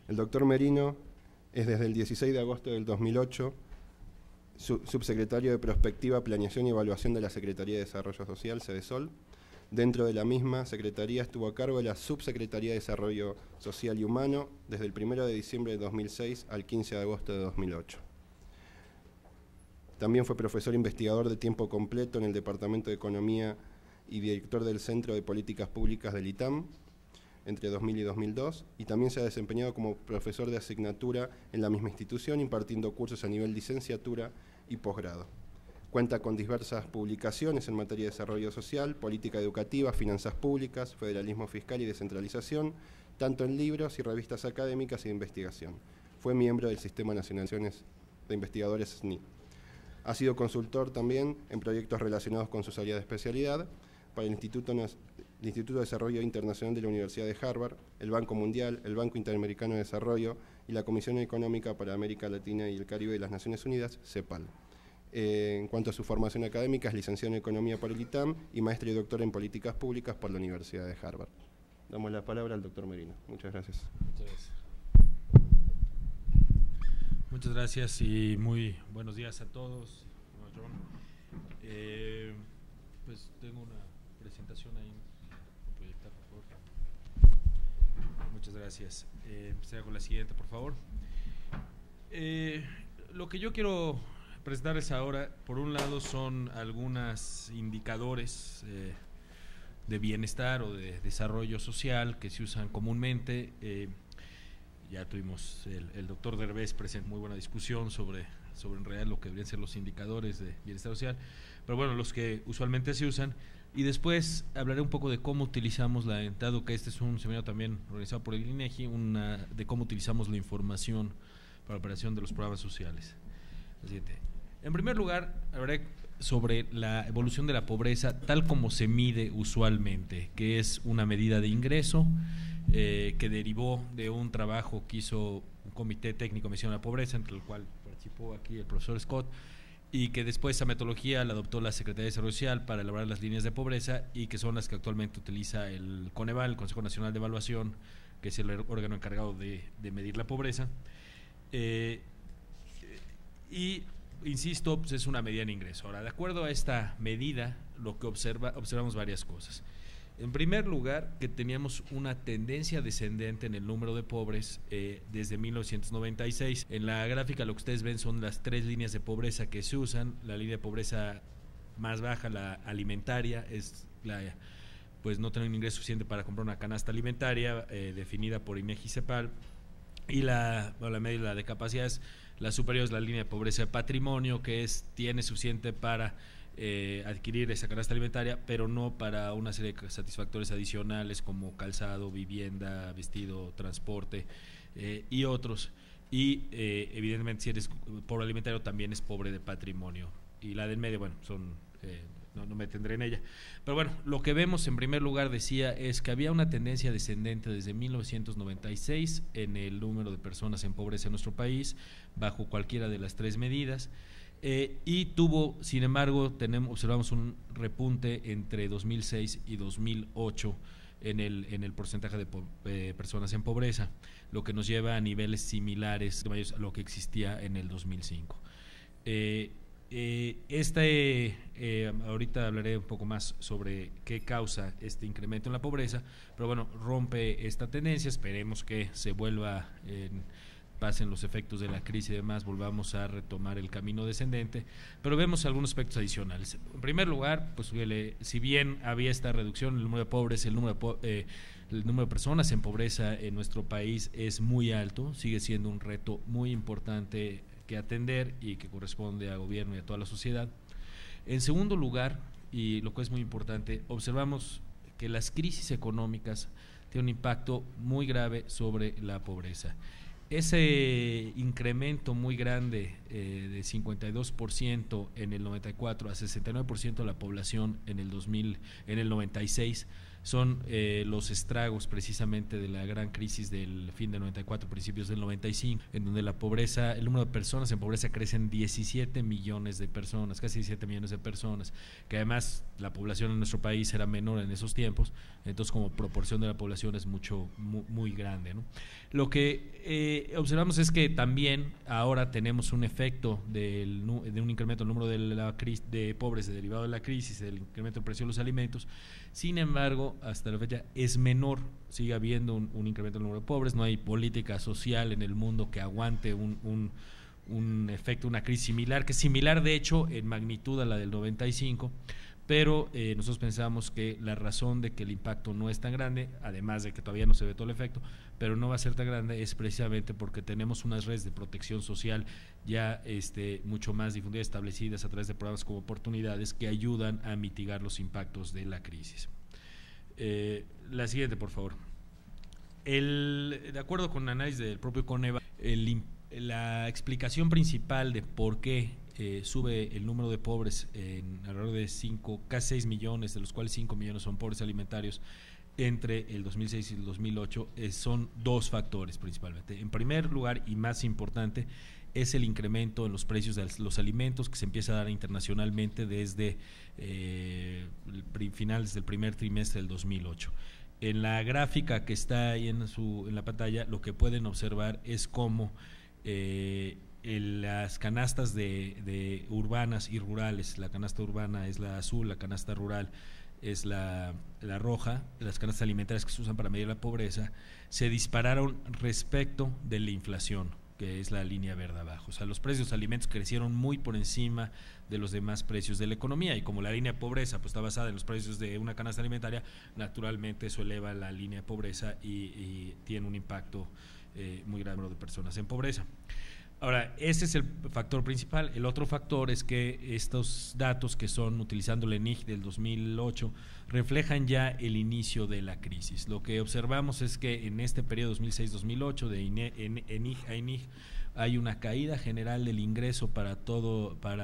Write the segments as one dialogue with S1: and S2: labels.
S1: El doctor Merino es desde el 16 de agosto del 2008 subsecretario de Prospectiva, Planeación y Evaluación de la Secretaría de Desarrollo Social, Sedesol. Dentro de la misma secretaría estuvo a cargo de la Subsecretaría de Desarrollo Social y Humano desde el 1 de diciembre de 2006 al 15 de agosto de 2008. También fue profesor investigador de tiempo completo en el Departamento de Economía y director del Centro de Políticas Públicas del ITAM entre 2000 y 2002, y también se ha desempeñado como profesor de asignatura en la misma institución, impartiendo cursos a nivel licenciatura y posgrado. Cuenta con diversas publicaciones en materia de desarrollo social, política educativa, finanzas públicas, federalismo fiscal y descentralización, tanto en libros y revistas académicas y de investigación. Fue miembro del Sistema Nacional de Investigadores SNI. Ha sido consultor también en proyectos relacionados con sus áreas de especialidad para el Instituto de Desarrollo Internacional de la Universidad de Harvard, el Banco Mundial, el Banco Interamericano de Desarrollo y la Comisión Económica para América Latina y el Caribe de las Naciones Unidas, CEPAL. En cuanto a su formación académica, es licenciado en Economía por el ITAM y maestro y doctor en Políticas Públicas por la Universidad de Harvard. Damos la palabra al doctor Merino. Muchas gracias.
S2: Muchas gracias y muy buenos días a todos. Pues tengo una presentación ahí. Proyectar, por favor. Muchas gracias. Empezaré con la siguiente, por favor. Lo que yo quiero presentarles ahora, por un lado, son algunos indicadores de bienestar o de desarrollo social que se usan comúnmente. Ya tuvimos el doctor Derbez presente muy buena discusión sobre en realidad lo que deberían ser los indicadores de bienestar social, pero bueno, los que usualmente se usan. Y después hablaré un poco de cómo utilizamos dado que este es un seminario también organizado por el INEGI, de cómo utilizamos la información para la operación de los programas sociales. En primer lugar, hablaré sobre la evolución de la pobreza tal como se mide usualmente, que es una medida de ingreso que derivó de un trabajo que hizo un comité técnico de medición de la pobreza, entre el cual participó aquí el profesor Scott, y que después esa metodología la adoptó la Secretaría de Desarrollo Social para elaborar las líneas de pobreza, y que son las que actualmente utiliza el Coneval, el Consejo Nacional de Evaluación, que es el órgano encargado de medir la pobreza. Y insisto, pues es una medida en ingreso. Ahora, de acuerdo a esta medida, lo que observamos varias cosas. En primer lugar, que teníamos una tendencia descendente en el número de pobres desde 1996. En la gráfica lo que ustedes ven son las tres líneas de pobreza que se usan. La línea de pobreza más baja, la alimentaria, es pues no tener un ingreso suficiente para comprar una canasta alimentaria, definida por INEGI CEPAL. Y la media, la de capacidades, la superior es la línea de pobreza de patrimonio, que tiene suficiente para adquirir esa canasta alimentaria, pero no para una serie de satisfactores adicionales como calzado, vivienda, vestido, transporte y otros. Y evidentemente, si eres pobre alimentario, también es pobre de patrimonio. Y la del medio, bueno, no me detendré en ella. Pero bueno, lo que vemos en primer lugar, decía, es que había una tendencia descendente desde 1996 en el número de personas en pobreza en nuestro país, bajo cualquiera de las tres medidas. Y tuvo, sin embargo, observamos un repunte entre 2006 y 2008 en el porcentaje de personas en pobreza, lo que nos lleva a niveles similares a lo que existía en el 2005. Ahorita hablaré un poco más sobre qué causa este incremento en la pobreza, pero bueno, rompe esta tendencia. Esperemos que se vuelva pasen los efectos de la crisis y demás, volvamos a retomar el camino descendente, pero vemos algunos aspectos adicionales. En primer lugar, pues si bien había esta reducción en el número de pobres, el número de personas en pobreza en nuestro país es muy alto, sigue siendo un reto muy importante que atender y que corresponde al gobierno y a toda la sociedad. En segundo lugar, y lo que es muy importante, observamos que las crisis económicas tienen un impacto muy grave sobre la pobreza. Ese incremento muy grande de 52% en el 94 a 69% de la población en el 96 son los estragos precisamente de la gran crisis del fin del 94, principios del 95, en donde la pobreza, el número de personas en pobreza crece en 17 millones de personas, casi 17 millones de personas, que además la población en nuestro país era menor en esos tiempos, entonces como proporción de la población es muy grande, ¿no? Lo que observamos es que también ahora tenemos un efecto de un incremento del número de pobres derivado de la crisis, del incremento del precio de los alimentos. Sin embargo, hasta la fecha es menor, sigue habiendo un incremento del número de pobres, no hay política social en el mundo que aguante un efecto, una crisis similar, que es similar de hecho en magnitud a la del 95, pero nosotros pensamos que la razón de que el impacto no es tan grande, además de que todavía no se ve todo el efecto, pero no va a ser tan grande, es precisamente porque tenemos unas redes de protección social ya mucho más difundidas, establecidas a través de programas como Oportunidades, que ayudan a mitigar los impactos de la crisis. La siguiente, por favor. De acuerdo con el análisis del propio Coneval, la explicación principal de por qué sube el número de pobres en alrededor de casi 6 millones, de los cuales 5 millones son pobres alimentarios, entre el 2006 y el 2008, son dos factores principalmente. En primer lugar, y más importante, es el incremento en los precios de los alimentos que se empieza a dar internacionalmente desde finales del primer trimestre del 2008. En la gráfica que está ahí en la pantalla, lo que pueden observar es cómo en las canastas de urbanas y rurales, la canasta urbana es la azul, la canasta rural es la roja, las canastas alimentarias que se usan para medir la pobreza, se dispararon respecto de la inflación, que es la línea verde abajo. O sea, los precios de los alimentos crecieron muy por encima de los demás precios de la economía, y como la línea de pobreza pues está basada en los precios de una canasta alimentaria, naturalmente eso eleva la línea de pobreza y tiene un impacto muy grande de personas en pobreza. Ahora, ese es el factor principal. El otro factor es que estos datos que son utilizando el ENIG del 2008 reflejan ya el inicio de la crisis. Lo que observamos es que en este periodo 2006-2008 de ENIG a ENIG hay una caída general del ingreso en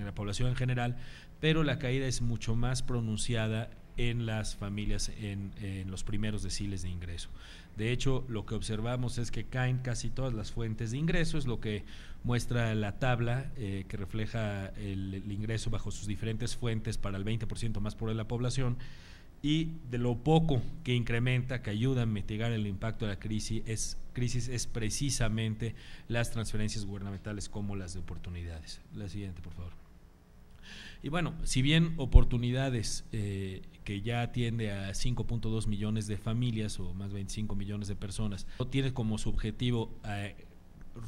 S2: la población en general, pero la caída es mucho más pronunciada en las familias en los primeros deciles de ingreso. De hecho, lo que observamos es que caen casi todas las fuentes de ingreso, es lo que muestra la tabla que refleja el ingreso bajo sus diferentes fuentes para el 20% más pobre de la población, y de lo poco que incrementa, que ayuda a mitigar el impacto de la crisis es precisamente las transferencias gubernamentales como las de oportunidades. La siguiente, por favor. Y bueno, si bien Oportunidades, que ya atiende a 5.2 millones de familias o más 25 millones de personas, no tiene como su objetivo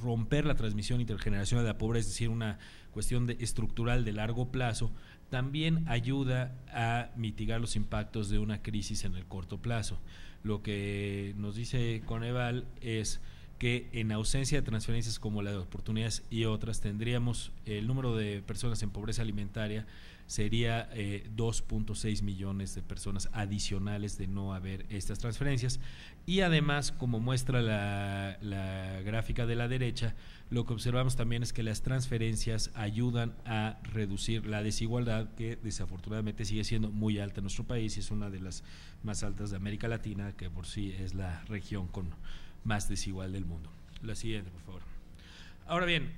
S2: romper la transmisión intergeneracional de la pobreza, es decir, una cuestión estructural de largo plazo, también ayuda a mitigar los impactos de una crisis en el corto plazo. Lo que nos dice Coneval es que en ausencia de transferencias como la de Oportunidades y otras, tendríamos el número de personas en pobreza alimentaria sería 2.6 millones de personas adicionales de no haber estas transferencias. Y además, como muestra la gráfica de la derecha, lo que observamos también es que las transferencias ayudan a reducir la desigualdad, que desafortunadamente sigue siendo muy alta en nuestro país y es una de las más altas de América Latina, que por sí es la región con más desigual del mundo. La siguiente, por favor. Ahora bien,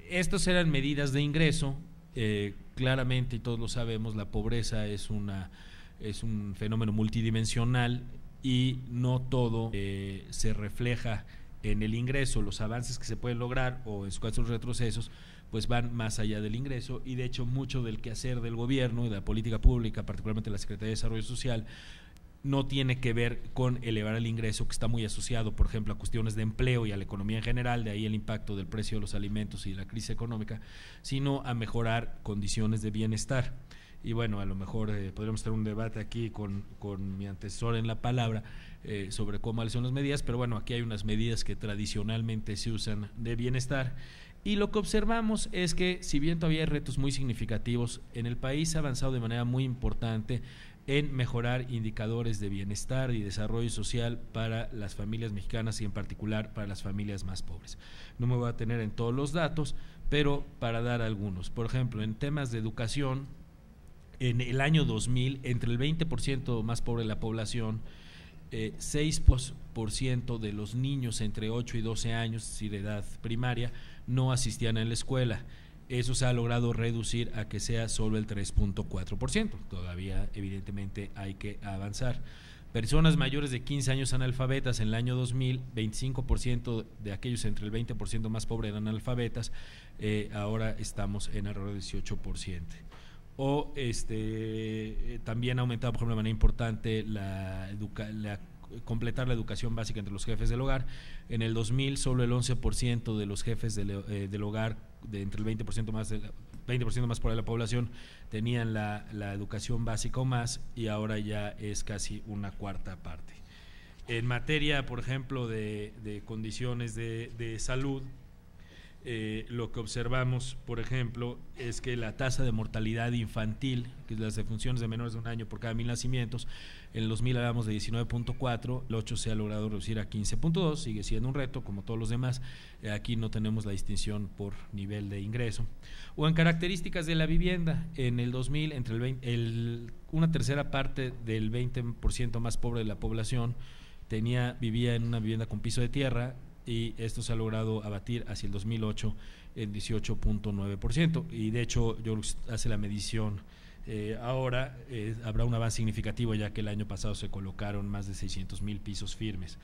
S2: estas eran medidas de ingreso. Claramente, y todos lo sabemos, la pobreza es un fenómeno multidimensional y no todo se refleja en el ingreso. Los avances que se pueden lograr, o en su caso los retrocesos, pues van más allá del ingreso, y de hecho mucho del quehacer del gobierno y de la política pública, particularmente la Secretaría de Desarrollo Social, no tiene que ver con elevar el ingreso, que está muy asociado, por ejemplo, a cuestiones de empleo y a la economía en general, de ahí el impacto del precio de los alimentos y la crisis económica, sino a mejorar condiciones de bienestar. Y bueno, a lo mejor podríamos tener un debate aquí con mi antecesor en la palabra sobre cuáles son las medidas, pero bueno, aquí hay unas medidas que tradicionalmente se usan de bienestar. Y lo que observamos es que, si bien todavía hay retos muy significativos, en el país ha avanzado de manera muy importante en mejorar indicadores de bienestar y desarrollo social para las familias mexicanas y en particular para las familias más pobres. No me voy a tener en todos los datos, pero para dar algunos. Por ejemplo, en temas de educación, en el año 2000, entre el 20% más pobre de la población, 6% de los niños entre 8 y 12 años, es decir, de edad primaria, no asistían a la escuela. Eso se ha logrado reducir a que sea solo el 3.4%. Todavía, evidentemente, hay que avanzar. Personas mayores de 15 años analfabetas en el año 2000, 25% de aquellos entre el 20% más pobre eran analfabetas, ahora estamos en alrededor del 18%. O también ha aumentado, por ejemplo, de manera importante completar la educación básica entre los jefes del hogar. En el 2000 solo el 11% de los jefes del hogar, de entre el 20% más pobre de la población, tenían la educación básica o más, y ahora ya es casi una cuarta parte. En materia, por ejemplo, de condiciones de salud, lo que observamos, por ejemplo, es que la tasa de mortalidad infantil, que es las defunciones de menores de 1 año por cada 1000 nacimientos, en el 2000 hablábamos de 19.4, el 8 se ha logrado reducir a 15.2, sigue siendo un reto como todos los demás. Aquí no tenemos la distinción por nivel de ingreso. O en características de la vivienda, en el 2000 una tercera parte del 20% más pobre de la población vivía en una vivienda con piso de tierra, y esto se ha logrado abatir hacia el 2008 en 18.9%, y de hecho yo hace la medición ahora, habrá un avance significativo, ya que el año pasado se colocaron más de 600,000 pisos firmes.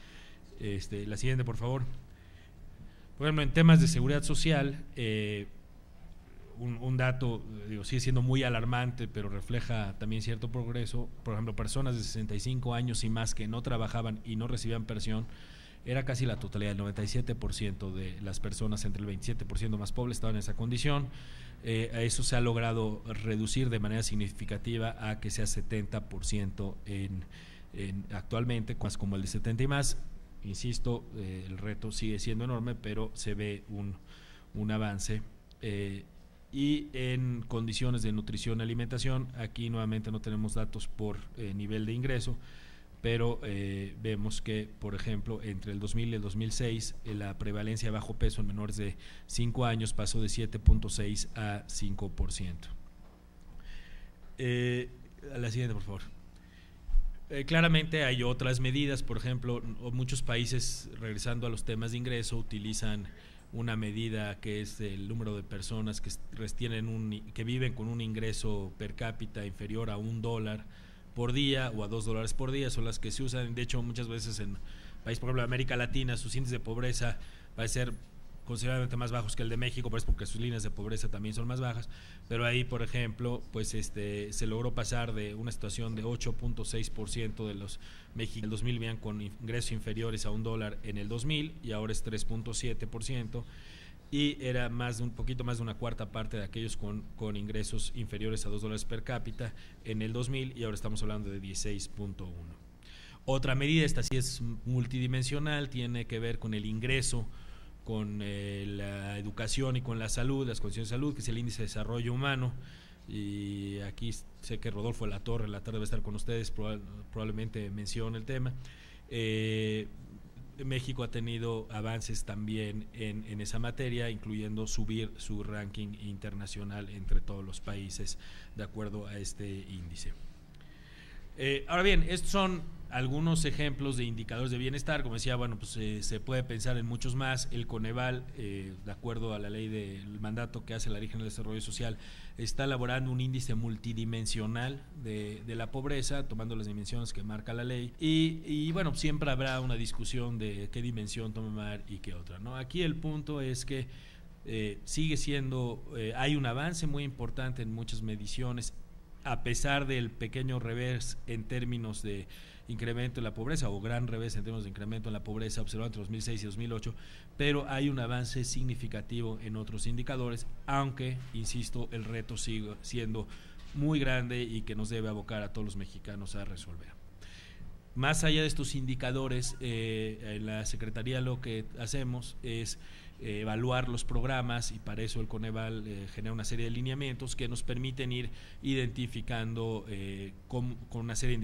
S2: La siguiente, por favor. Por ejemplo, en temas de seguridad social, un dato, sigue siendo muy alarmante, pero refleja también cierto progreso. Por ejemplo, personas de 65 años y más que no trabajaban y no recibían pensión, era casi la totalidad, el 97% de las personas entre el 27% más pobres estaban en esa condición. A eso se ha logrado reducir de manera significativa a que sea 70% actualmente, como el de 70 y más. Insisto, el reto sigue siendo enorme, pero se ve un avance. Y en condiciones de nutrición y alimentación, aquí nuevamente no tenemos datos por nivel de ingreso, pero vemos que, por ejemplo, entre el 2000 y el 2006, la prevalencia de bajo peso en menores de 5 años pasó de 7.6 a 5%. A la siguiente, por favor. Claramente hay otras medidas, por ejemplo, muchos países, regresando a los temas de ingreso, utilizan una medida que es el número de personas que viven con un ingreso per cápita inferior a $1 por día o a $2 por día, son las que se usan. De hecho, muchas veces en países, por ejemplo, de América Latina, sus índices de pobreza van a ser considerablemente más bajos que el de México, pero es porque sus líneas de pobreza también son más bajas. Pero ahí, por ejemplo, pues se logró pasar de una situación de 8.6% de los mexicanos en el 2000 vivían con ingresos inferiores a $1 en el 2000, y ahora es 3.7%. Y era un poquito más de una cuarta parte de aquellos con ingresos inferiores a $2 per cápita en el 2000, y ahora estamos hablando de 16.1. Otra medida, esta sí es multidimensional, tiene que ver con el ingreso, con la educación y con la salud, las condiciones de salud, que es el índice de desarrollo humano. Y aquí sé que Rodolfo La Torre debe estar con ustedes, probablemente mencione el tema. México ha tenido avances también en esa materia, incluyendo subir su ranking internacional entre todos los países de acuerdo a este índice. Ahora bien, estos son algunos ejemplos de indicadores de bienestar. Como decía, bueno, pues se puede pensar en muchos más. El Coneval, de acuerdo a la ley del mandato que hace la Ley General de Desarrollo Social, está elaborando un índice multidimensional de la pobreza, tomando las dimensiones que marca la ley. Y bueno, siempre habrá una discusión de qué dimensión tomar y qué otra, ¿no? Aquí el punto es que sigue siendo, hay un avance muy importante en muchas mediciones, a pesar del pequeño revés en términos de incremento en la pobreza, o gran revés en términos de incremento en la pobreza observado entre 2006 y 2008, pero hay un avance significativo en otros indicadores, aunque, insisto, el reto sigue siendo muy grande y que nos debe abocar a todos los mexicanos a resolver. Más allá de estos indicadores, en la Secretaría lo que hacemos es evaluar los programas, y para eso el Coneval genera una serie de lineamientos que nos permiten ir identificando con una serie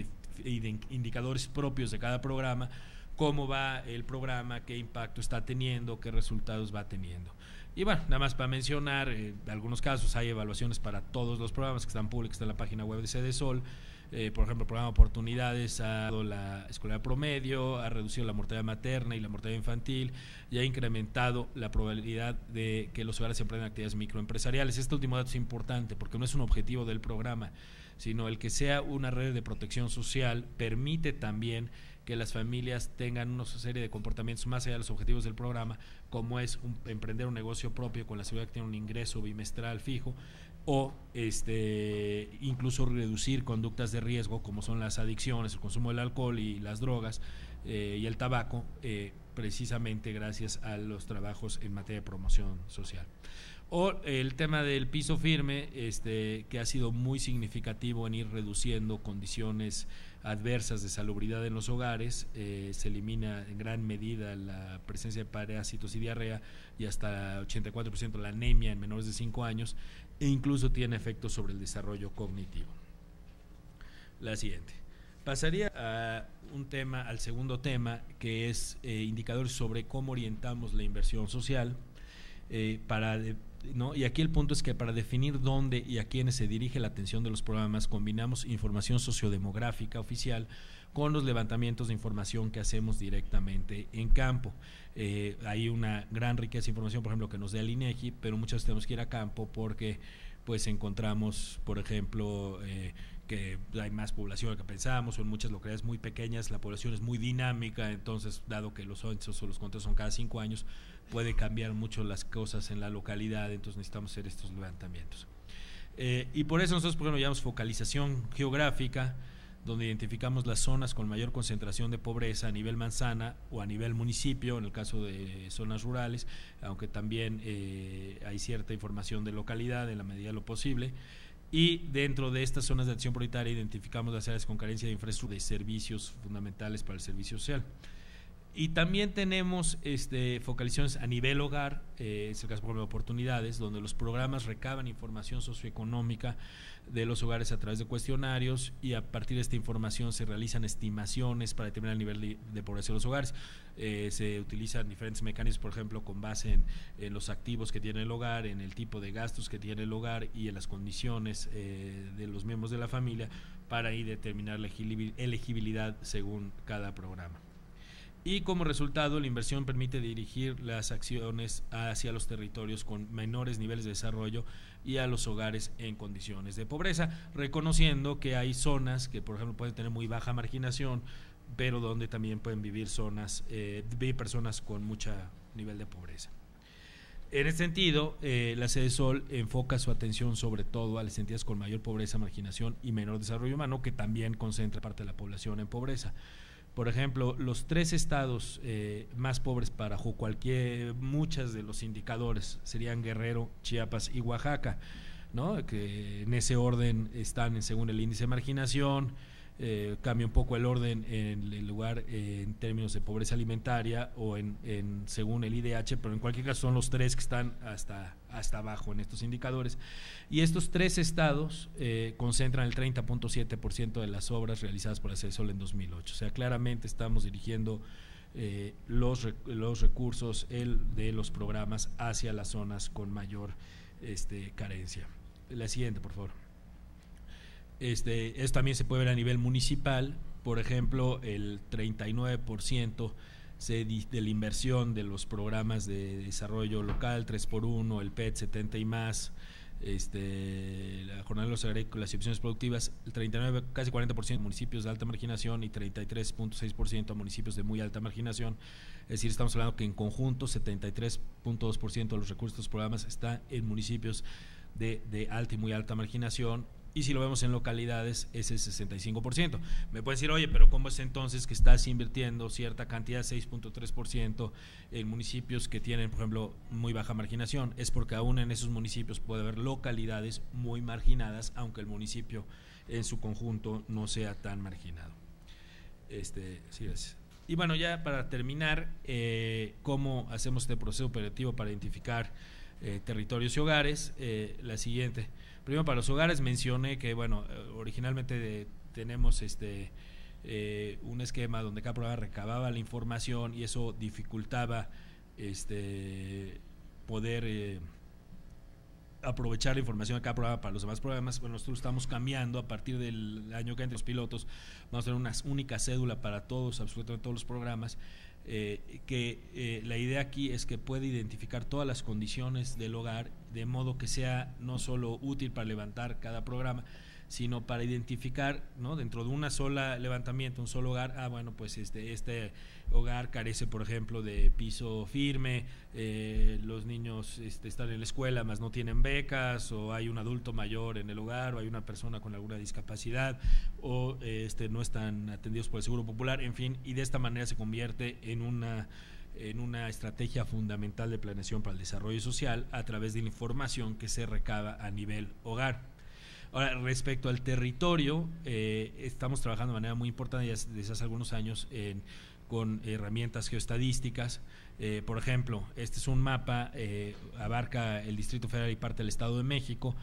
S2: de indicadores propios de cada programa, cómo va el programa, qué impacto está teniendo, qué resultados va teniendo. Y bueno, nada más para mencionar, algunos casos hay evaluaciones para todos los programas que están públicos, está en la página web de CEDESOL. Por ejemplo, el programa de oportunidades ha dado la escolaridad promedio, ha reducido la mortalidad materna y la mortalidad infantil y ha incrementado la probabilidad de que los hogares se emprendan actividades microempresariales. Este último dato es importante porque no es un objetivo del programa, sino el que sea una red de protección social permite también que las familias tengan una serie de comportamientos más allá de los objetivos del programa, como es emprender un negocio propio con la seguridad que tiene un ingreso bimestral fijo, o incluso reducir conductas de riesgo como son las adicciones, el consumo del alcohol y las drogas y el tabaco, precisamente gracias a los trabajos en materia de promoción social. O el tema del piso firme, que ha sido muy significativo en ir reduciendo condiciones adversas de salubridad en los hogares. Se elimina en gran medida la presencia de parásitos y diarrea y hasta 84% la anemia en menores de 5 años, e incluso tiene efectos sobre el desarrollo cognitivo. La siguiente. Pasaría a al segundo tema, que es indicadores sobre cómo orientamos la inversión social. Y aquí el punto es que para definir dónde y a quiénes se dirige la atención de los programas, combinamos información sociodemográfica oficial con los levantamientos de información que hacemos directamente en campo. Hay una gran riqueza de información, por ejemplo, que nos da el INEGI, pero muchas veces tenemos que ir a campo porque pues encontramos, por ejemplo, que hay más población de lo que pensábamos, o en muchas localidades muy pequeñas la población es muy dinámica, entonces dado que los censos o los conteos son cada 5 años, puede cambiar mucho las cosas en la localidad, entonces necesitamos hacer estos levantamientos. Y por eso nosotros, por ejemplo, llamamos focalización geográfica, donde identificamos las zonas con mayor concentración de pobreza a nivel manzana o a nivel municipio, en el caso de zonas rurales, aunque también hay cierta información de localidad en la medida de lo posible. Y dentro de estas zonas de acción prioritaria identificamos las áreas con carencia de infraestructura de servicios fundamentales para el servicio social. Y también tenemos focalizaciones a nivel hogar, es el caso por ejemplo de oportunidades, donde los programas recaban información socioeconómica de los hogares a través de cuestionarios, y a partir de esta información se realizan estimaciones para determinar el nivel de pobreza de los hogares. Se utilizan diferentes mecanismos, por ejemplo, con base en los activos que tiene el hogar, en el tipo de gastos que tiene el hogar y en las condiciones de los miembros de la familia, para ahí determinar la elegibilidad según cada programa. Y como resultado, la inversión permite dirigir las acciones hacia los territorios con menores niveles de desarrollo y a los hogares en condiciones de pobreza, reconociendo que hay zonas que, por ejemplo, pueden tener muy baja marginación, pero donde también pueden vivir personas con mucho nivel de pobreza. En este sentido, la CEDESOL enfoca su atención sobre todo a las entidades con mayor pobreza, marginación y menor desarrollo humano, que también concentra parte de la población en pobreza. Por ejemplo, los 3 estados más pobres para muchos de los indicadores serían Guerrero, Chiapas y Oaxaca, ¿no? Que en ese orden están según el índice de marginación. Cambia un poco el orden en el lugar en términos de pobreza alimentaria o según el IDH, pero en cualquier caso son los 3 que están hasta abajo en estos indicadores. Y estos 3 estados concentran el 30.7% de las obras realizadas por la CEDESOL en 2008. O sea, claramente estamos dirigiendo los recursos de los programas hacia las zonas con mayor carencia. La siguiente, por favor. Esto también se puede ver a nivel municipal. Por ejemplo, el 39% de la inversión de los programas de desarrollo local, 3x1, el PET 70 y más, la jornada de los agrícolas y opciones productivas, el 39, casi 40% de municipios de alta marginación y 33.6% a municipios de muy alta marginación. Es decir, estamos hablando que en conjunto 73.2% de los recursos de estos programas está en municipios de alta y muy alta marginación. Y si lo vemos en localidades, es el 65%. Me puede decir, oye, pero ¿cómo es entonces que estás invirtiendo cierta cantidad, 6.3%, en municipios que tienen, por ejemplo, muy baja marginación? Es porque aún en esos municipios puede haber localidades muy marginadas, aunque el municipio en su conjunto no sea tan marginado. Sí, gracias. Y bueno, ya para terminar, ¿cómo hacemos este proceso operativo para identificar territorios y hogares? La siguiente. Primero, para los hogares mencioné que, bueno, originalmente tenemos un esquema donde cada programa recababa la información y eso dificultaba poder aprovechar la información de cada programa para los demás programas. Bueno, nosotros estamos cambiando a partir del año que entra los pilotos, vamos a tener una única cédula para todos, absolutamente todos los programas, la idea aquí es que puede identificar todas las condiciones del hogar, de modo que sea no solo útil para levantar cada programa, sino para identificar, ¿no?, dentro de una sola levantamiento, un solo hogar, bueno, pues este hogar carece, por ejemplo, de piso firme, los niños están en la escuela mas no tienen becas, o hay un adulto mayor en el hogar, o hay una persona con alguna discapacidad, o no están atendidos por el Seguro Popular, en fin, y de esta manera se convierte en una estrategia fundamental de planeación para el desarrollo social a través de la información que se recaba a nivel hogar. Ahora, respecto al territorio, estamos trabajando de manera muy importante desde hace algunos años con herramientas geoestadísticas. Por ejemplo, este es un mapa, abarca el Distrito Federal y parte del Estado de México.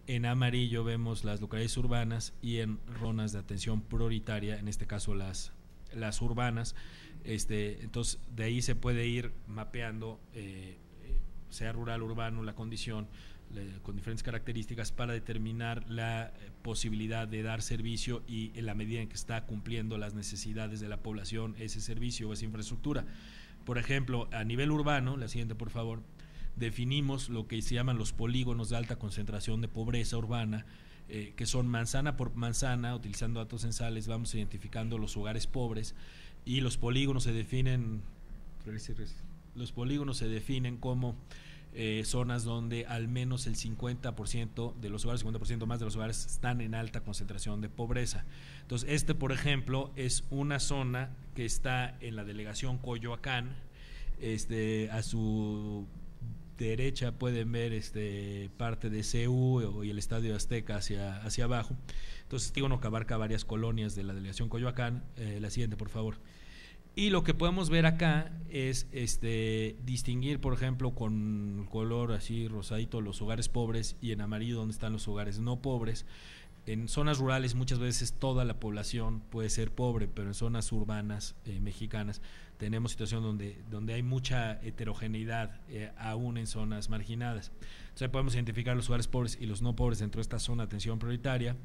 S2: En amarillo vemos las localidades urbanas y en zonas de atención prioritaria, en este caso las urbanas. Entonces, de ahí se puede ir mapeando, sea rural, urbano, la condición, con diferentes características para determinar la posibilidad de dar servicio y en la medida en que está cumpliendo las necesidades de la población ese servicio o esa infraestructura. Por ejemplo, a nivel urbano, la siguiente por favor, definimos lo que se llaman los polígonos de alta concentración de pobreza urbana, que son manzana por manzana, utilizando datos censales, vamos identificando los hogares pobres, y los polígonos se definen como zonas donde al menos el 50% de los hogares, 50% más de los hogares están en alta concentración de pobreza. Entonces, por ejemplo, es una zona que está en la delegación Coyoacán. A su derecha pueden ver parte de CU y el Estadio Azteca hacia abajo. Entonces, polígono que abarca varias colonias de la delegación Coyoacán. La siguiente, por favor. Y lo que podemos ver acá es distinguir, por ejemplo, con color así rosadito los hogares pobres y en amarillo donde están los hogares no pobres. En zonas rurales muchas veces toda la población puede ser pobre, pero en zonas urbanas mexicanas tenemos situación donde hay mucha heterogeneidad, aún en zonas marginadas. Entonces podemos identificar los hogares pobres y los no pobres dentro de esta zona de atención prioritaria.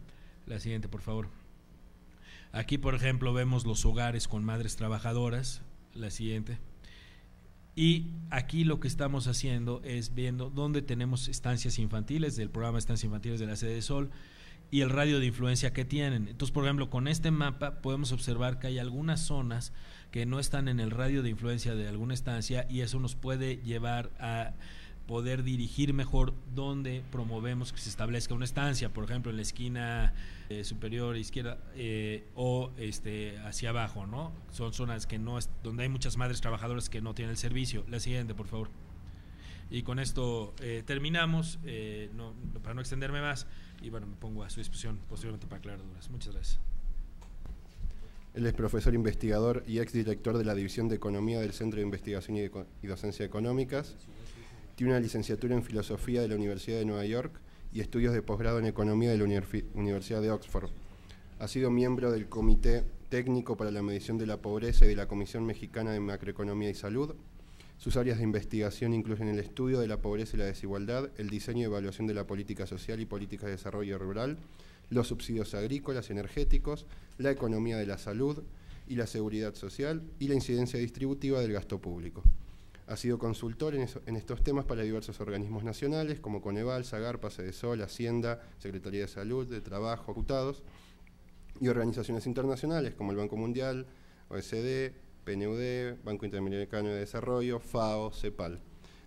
S2: La siguiente, por favor. Aquí, por ejemplo, vemos los hogares con madres trabajadoras, la siguiente. Y aquí lo que estamos haciendo es viendo dónde tenemos estancias infantiles del programa Estancias Infantiles de la Sede Sol y el radio de influencia que tienen. Entonces, por ejemplo, con este mapa podemos observar que hay algunas zonas que no están en el radio de influencia de alguna estancia, y eso nos puede llevar a poder dirigir mejor dónde promovemos que se establezca una estancia, por ejemplo en la esquina superior izquierda o hacia abajo, ¿no? Son zonas que no donde hay muchas madres trabajadoras que no tienen el servicio. La siguiente, por favor. Y con esto terminamos, para no extenderme más, y bueno, me pongo a su disposición posteriormente para aclarar dudas. Muchas gracias.
S1: Él es profesor investigador y exdirector de la División de Economía del Centro de Investigación y Docencia Económicas. Tiene una licenciatura en Filosofía de la Universidad de Nueva York y estudios de posgrado en Economía de la Universidad de Oxford. Ha sido miembro del Comité Técnico para la Medición de la Pobreza y de la Comisión Mexicana de Macroeconomía y Salud. Sus áreas de investigación incluyen el estudio de la pobreza y la desigualdad, el diseño y evaluación de la política social y políticas de desarrollo rural, los subsidios agrícolas y energéticos, la economía de la salud y la seguridad social y la incidencia distributiva del gasto público. Ha sido consultor en estos temas para diversos organismos nacionales como Coneval, Zagarpa, Sedesol, Hacienda, Secretaría de Salud, de Trabajo, diputados, y organizaciones internacionales como el Banco Mundial, OECD, PNUD, Banco Interamericano de Desarrollo, FAO, CEPAL.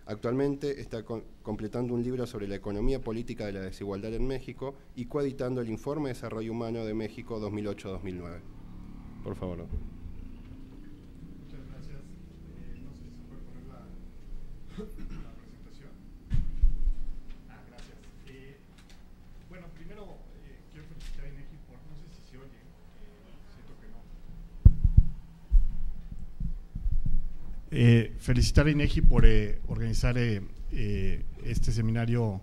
S1: Actualmente está completando un libro sobre la economía política de la desigualdad en México y coeditando el Informe de Desarrollo Humano de México 2008-2009. Por favor.
S3: Felicitar a INEGI por organizar este seminario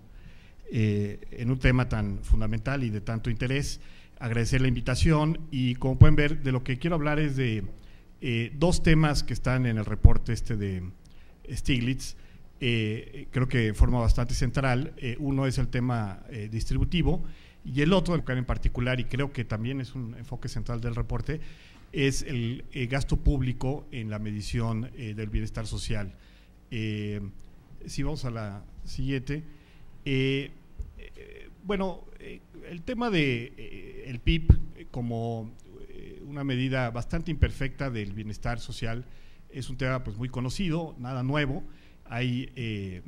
S3: en un tema tan fundamental y de tanto interés. Agradecer la invitación y, como pueden ver, de lo que quiero hablar es de dos temas que están en el reporte de Stiglitz, creo que de forma bastante central. Uno es el tema distributivo, y el otro, en particular, y creo que también es un enfoque central del reporte, es el gasto público en la medición del bienestar social. Si vamos a la siguiente. Bueno, el tema de el PIB como una medida bastante imperfecta del bienestar social es un tema pues muy conocido, nada nuevo. Hay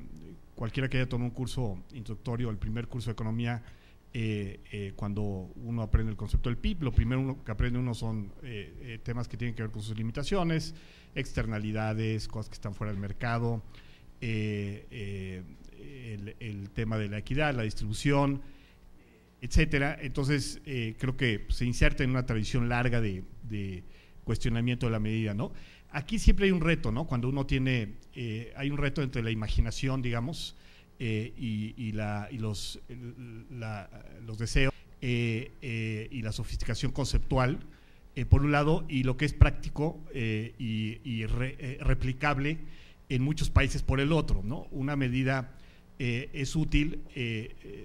S3: cualquiera que haya tomado un curso introductorio, el primer curso de economía, cuando uno aprende el concepto del PIB, lo primero que aprende uno son temas que tienen que ver con sus limitaciones, externalidades, cosas que están fuera del mercado, el tema de la equidad, la distribución, etcétera. Entonces creo que se inserta en una tradición larga de cuestionamiento de la medida, ¿no? Aquí siempre hay un reto, ¿no? Cuando uno tiene, hay un reto entre la imaginación, digamos, y los deseos y la sofisticación conceptual, por un lado, y lo que es práctico y replicable en muchos países por el otro, ¿no? Una medida es útil,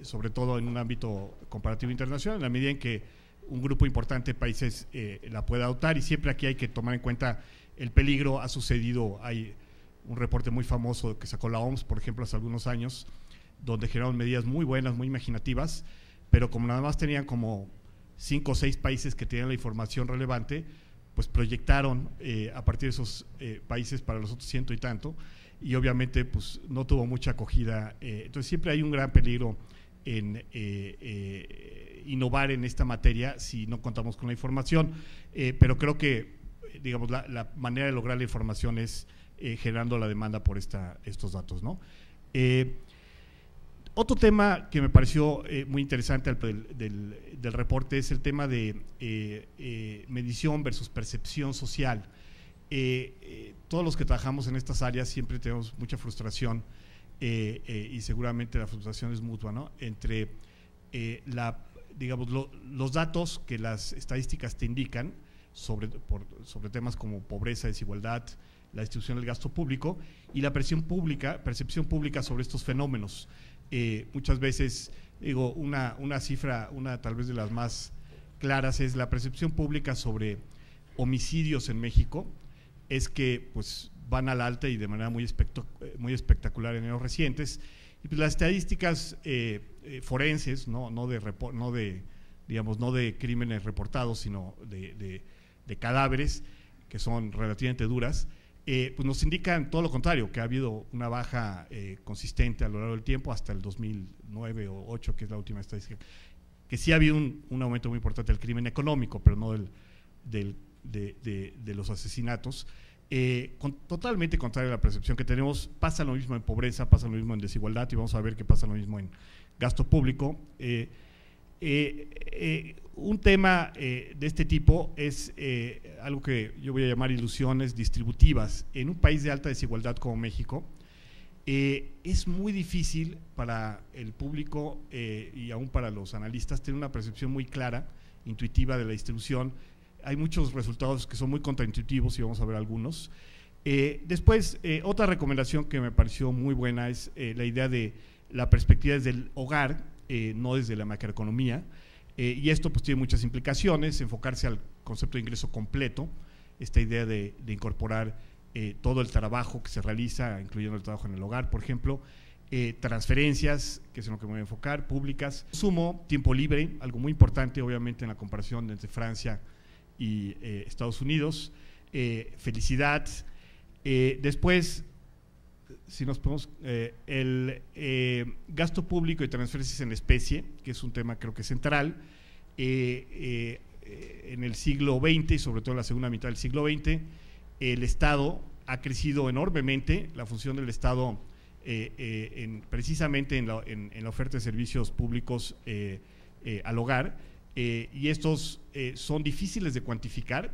S3: sobre todo en un ámbito comparativo internacional, en la medida en que un grupo importante de países la pueda adoptar, y siempre aquí hay que tomar en cuenta el peligro. Ha sucedido, hay un reporte muy famoso que sacó la OMS, por ejemplo, hace algunos años, donde generaron medidas muy buenas, muy imaginativas, pero como nada más tenían como 5 o 6 países que tenían la información relevante, pues proyectaron a partir de esos países para los otros 100 y tanto, y obviamente pues no tuvo mucha acogida. Entonces siempre hay un gran peligro en innovar en esta materia si no contamos con la información, pero creo que digamos la manera de lograr la información es generando la demanda por estos datos, ¿no? Otro tema que me pareció muy interesante del reporte es el tema de medición versus percepción social. Todos los que trabajamos en estas áreas siempre tenemos mucha frustración, y seguramente la frustración es mutua, ¿no? Entre digamos, los datos que las estadísticas te indican sobre temas como pobreza, desigualdad, la distribución del gasto público, y la percepción pública sobre estos fenómenos. Muchas veces, digo, una cifra, tal vez de las más claras, es la percepción pública sobre homicidios en México, es que pues van al alta y de manera muy espectacular en años recientes, y pues las estadísticas forenses, no de crímenes reportados, sino de cadáveres, que son relativamente duras, pues nos indican todo lo contrario, que ha habido una baja consistente a lo largo del tiempo, hasta el 2009 o 2008, que es la última estadística, que sí ha habido un aumento muy importante del crimen económico, pero no de los asesinatos, totalmente contrario a la percepción que tenemos. Pasa lo mismo en pobreza, pasa lo mismo en desigualdad, y vamos a ver que pasa lo mismo en gasto público. Un tema de este tipo es algo que yo voy a llamar ilusiones distributivas. En un país de alta desigualdad como México, es muy difícil para el público y aún para los analistas tener una percepción muy clara, intuitiva de la distribución. Hay muchos resultados que son muy contraintuitivos, y vamos a ver algunos. Después, otra recomendación que me pareció muy buena es la idea de la perspectiva desde el hogar, no desde la macroeconomía, y esto pues tiene muchas implicaciones: enfocarse al concepto de ingreso completo, esta idea de incorporar todo el trabajo que se realiza, incluyendo el trabajo en el hogar, por ejemplo, transferencias, que es en lo que me voy a enfocar, públicas, consumo, tiempo libre, algo muy importante obviamente en la comparación entre Francia y Estados Unidos, felicidad. Después, si nos ponemos el gasto público y transferencias en especie, que es un tema creo que central, en el siglo XX y sobre todo en la segunda mitad del siglo XX, el Estado ha crecido enormemente, la función del Estado precisamente en la oferta de servicios públicos al hogar, y estos son difíciles de cuantificar,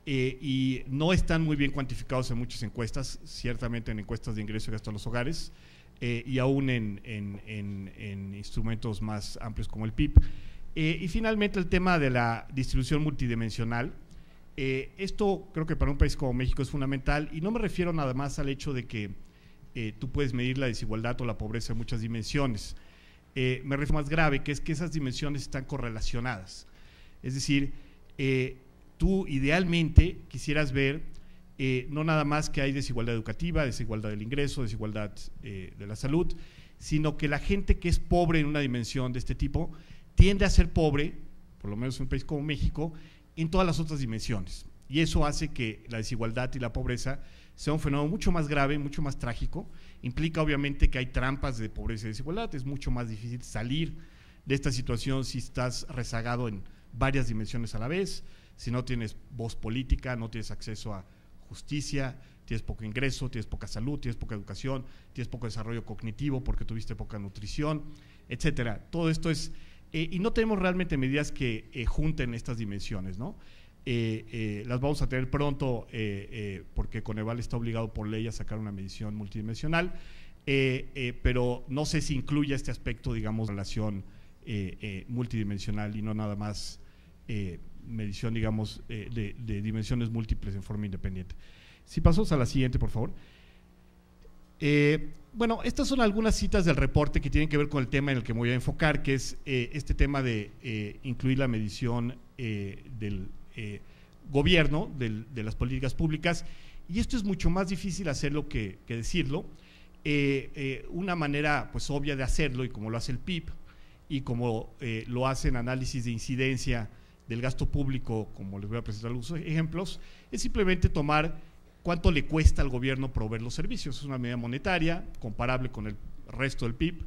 S3: y no están muy bien cuantificados en muchas encuestas, ciertamente en encuestas de ingreso y gasto en los hogares, y aún en instrumentos más amplios como el PIB. Y finalmente el tema de la distribución multidimensional. Esto creo que para un país como México es fundamental, y no me refiero nada más al hecho de que tú puedes medir la desigualdad o la pobreza en muchas dimensiones. Me refiero más grave, que es que esas dimensiones están correlacionadas. Es decir, tú idealmente quisieras ver no nada más que hay desigualdad educativa, desigualdad del ingreso, desigualdad de la salud, sino que la gente que es pobre en una dimensión de este tipo tiende a ser pobre, por lo menos en un país como México, en todas las otras dimensiones. Y eso hace que la desigualdad y la pobreza sea un fenómeno mucho más grave, mucho más trágico. Implica obviamente que hay trampas de pobreza y desigualdad, es mucho más difícil salir de esta situación si estás rezagado en varias dimensiones a la vez, si no tienes voz política, no tienes acceso a justicia, tienes poco ingreso, tienes poca salud, tienes poca educación, tienes poco desarrollo cognitivo porque tuviste poca nutrición, etcétera. Todo esto es, y no tenemos realmente medidas que junten estas dimensiones, ¿no? Las vamos a tener pronto porque Coneval está obligado por ley a sacar una medición multidimensional, pero no sé si incluye este aspecto, digamos, de relación multidimensional y no nada más medición, digamos, de dimensiones múltiples en forma independiente. Si pasamos a la siguiente, por favor. Bueno, estas son algunas citas del reporte que tienen que ver con el tema en el que me voy a enfocar, que es este tema de incluir la medición del gobierno, de las políticas públicas, y esto es mucho más difícil hacerlo que decirlo. Una manera pues obvia de hacerlo, y como lo hace el PIB, y como lo hacen análisis de incidencia del gasto público, como les voy a presentar algunos ejemplos, es simplemente tomar cuánto le cuesta al gobierno proveer los servicios. Es una medida monetaria, comparable con el resto del PIB,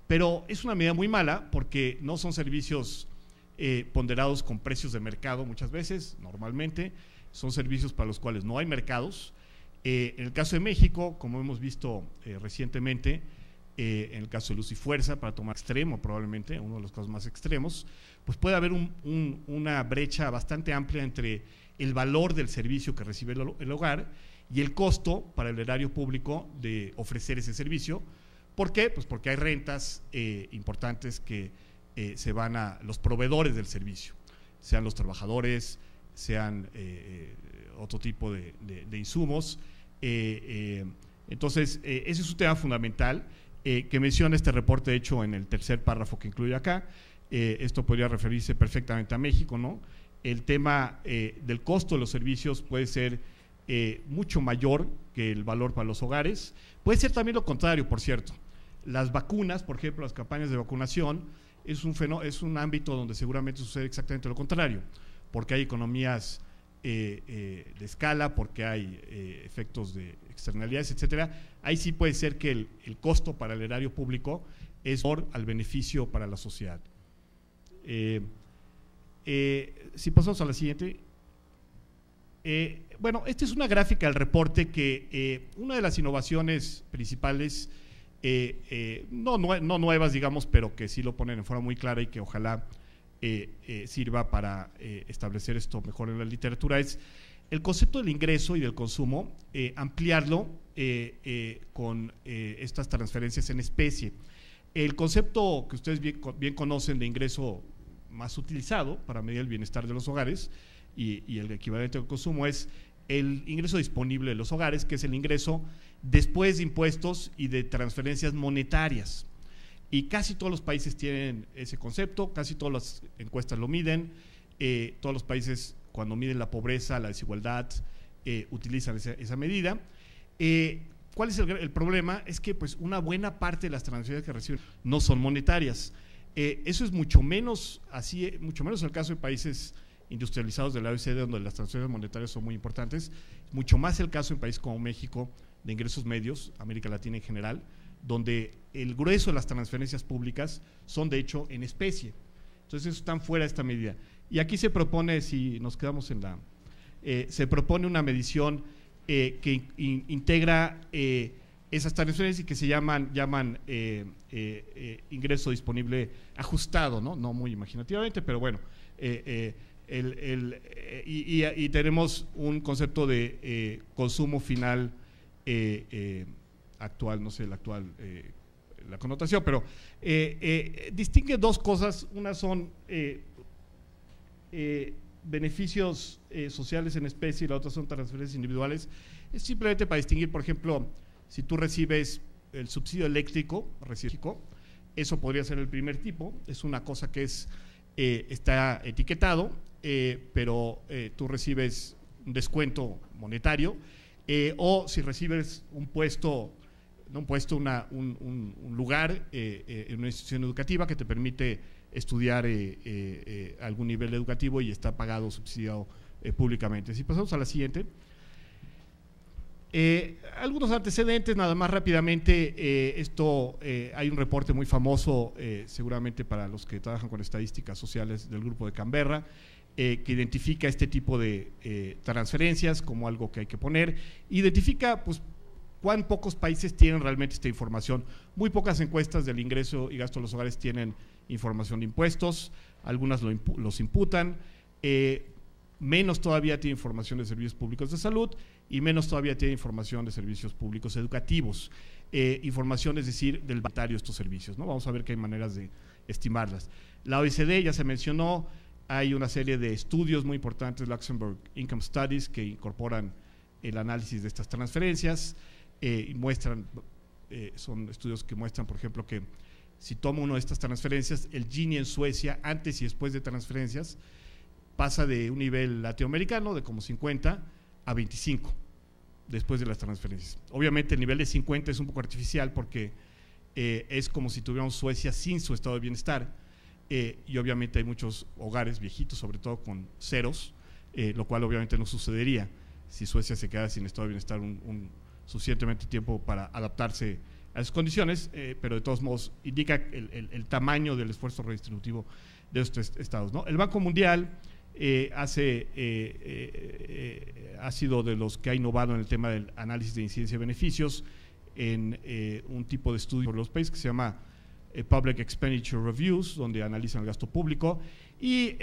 S3: pero es una medida muy mala porque no son servicios ponderados con precios de mercado muchas veces, normalmente, son servicios para los cuales no hay mercados. En el caso de México, como hemos visto recientemente, en el caso de Luz y Fuerza, para tomar extremo probablemente, uno de los casos más extremos, pues puede haber una brecha bastante amplia entre el valor del servicio que recibe el hogar y el costo para el erario público de ofrecer ese servicio. ¿Por qué? Pues porque hay rentas importantes que se van a los proveedores del servicio, sean los trabajadores, sean otro tipo de insumos. Entonces, ese es un tema fundamental que menciona este reporte hecho en el tercer párrafo que incluye acá. Esto podría referirse perfectamente a México, ¿no? El tema del costo de los servicios puede ser mucho mayor que el valor para los hogares. Puede ser también lo contrario, por cierto. Las vacunas, por ejemplo, las campañas de vacunación, es un ámbito donde seguramente sucede exactamente lo contrario, porque hay economías de escala, porque hay efectos de externalidades, etcétera. Ahí sí puede ser que el costo para el erario público es menor al beneficio para la sociedad. Si pasamos a la siguiente. Bueno, esta es una gráfica del reporte que una de las innovaciones principales, no nuevas, digamos, pero que sí lo ponen en forma muy clara y que ojalá sirva para establecer esto mejor en la literatura, es el concepto del ingreso y del consumo, ampliarlo con estas transferencias en especie. El concepto que ustedes bien conocen de ingreso más utilizado para medir el bienestar de los hogares y el equivalente al consumo es el ingreso disponible de los hogares, que es el ingreso después de impuestos y de transferencias monetarias. Y casi todos los países tienen ese concepto, casi todas las encuestas lo miden, todos los países cuando miden la pobreza, la desigualdad, utilizan esa medida. ¿Cuál es el problema? Es que pues una buena parte de las transferencias que reciben no son monetarias. Eso es mucho menos el caso de países industrializados de la OECD, donde las transferencias monetarias son muy importantes, mucho más el caso en países como México, de ingresos medios, América Latina en general, donde el grueso de las transferencias públicas son de hecho en especie. Entonces eso están fuera de esta medida. Y aquí se propone, si nos quedamos en la… se propone una medición que integra esas transferencias y que se llaman ingreso disponible ajustado, ¿no? No muy imaginativamente, pero bueno, y tenemos un concepto de consumo final actual, no sé la actual la connotación, pero distingue dos cosas. Una son beneficios sociales en especie y la otra son transferencias individuales. Es simplemente para distinguir, por ejemplo, Si tú recibes el subsidio eléctrico, eso podría ser el primer tipo, es una cosa que está etiquetado, pero tú recibes un descuento monetario, o si recibes un puesto, un lugar en una institución educativa que te permite estudiar algún nivel educativo y está pagado, subsidiado públicamente. Si pasamos a la siguiente. Algunos antecedentes, nada más rápidamente. Hay un reporte muy famoso, seguramente para los que trabajan con estadísticas sociales, del grupo de Canberra, que identifica este tipo de transferencias como algo que hay que poner. Identifica pues cuán pocos países tienen realmente esta información. Muy pocas encuestas del ingreso y gasto de los hogares tienen información de impuestos, algunas los imputan, menos todavía tiene información de servicios públicos de salud y menos todavía tiene información de servicios públicos educativos, información, es decir, del inventario de estos servicios, ¿no? Vamos a ver que hay maneras de estimarlas. La OECD ya se mencionó, hay una serie de estudios muy importantes, Luxembourg Income Studies, que incorporan el análisis de estas transferencias, y muestran, son estudios que muestran, por ejemplo, que si toma uno de estas transferencias, el Gini en Suecia, antes y después de transferencias, pasa de un nivel latinoamericano de como 50 a 25 después de las transferencias. Obviamente el nivel de 50 es un poco artificial porque es como si tuviéramos Suecia sin su estado de bienestar, y obviamente hay muchos hogares viejitos, sobre todo con ceros, lo cual obviamente no sucedería si Suecia se queda sin estado de bienestar un suficientemente tiempo para adaptarse a esas condiciones, pero de todos modos indica el tamaño del esfuerzo redistributivo de estos estados, ¿no? El Banco Mundial ha sido de los que ha innovado en el tema del análisis de incidencia de beneficios en un tipo de estudio por los países que se llama Public Expenditure Reviews, donde analizan el gasto público, y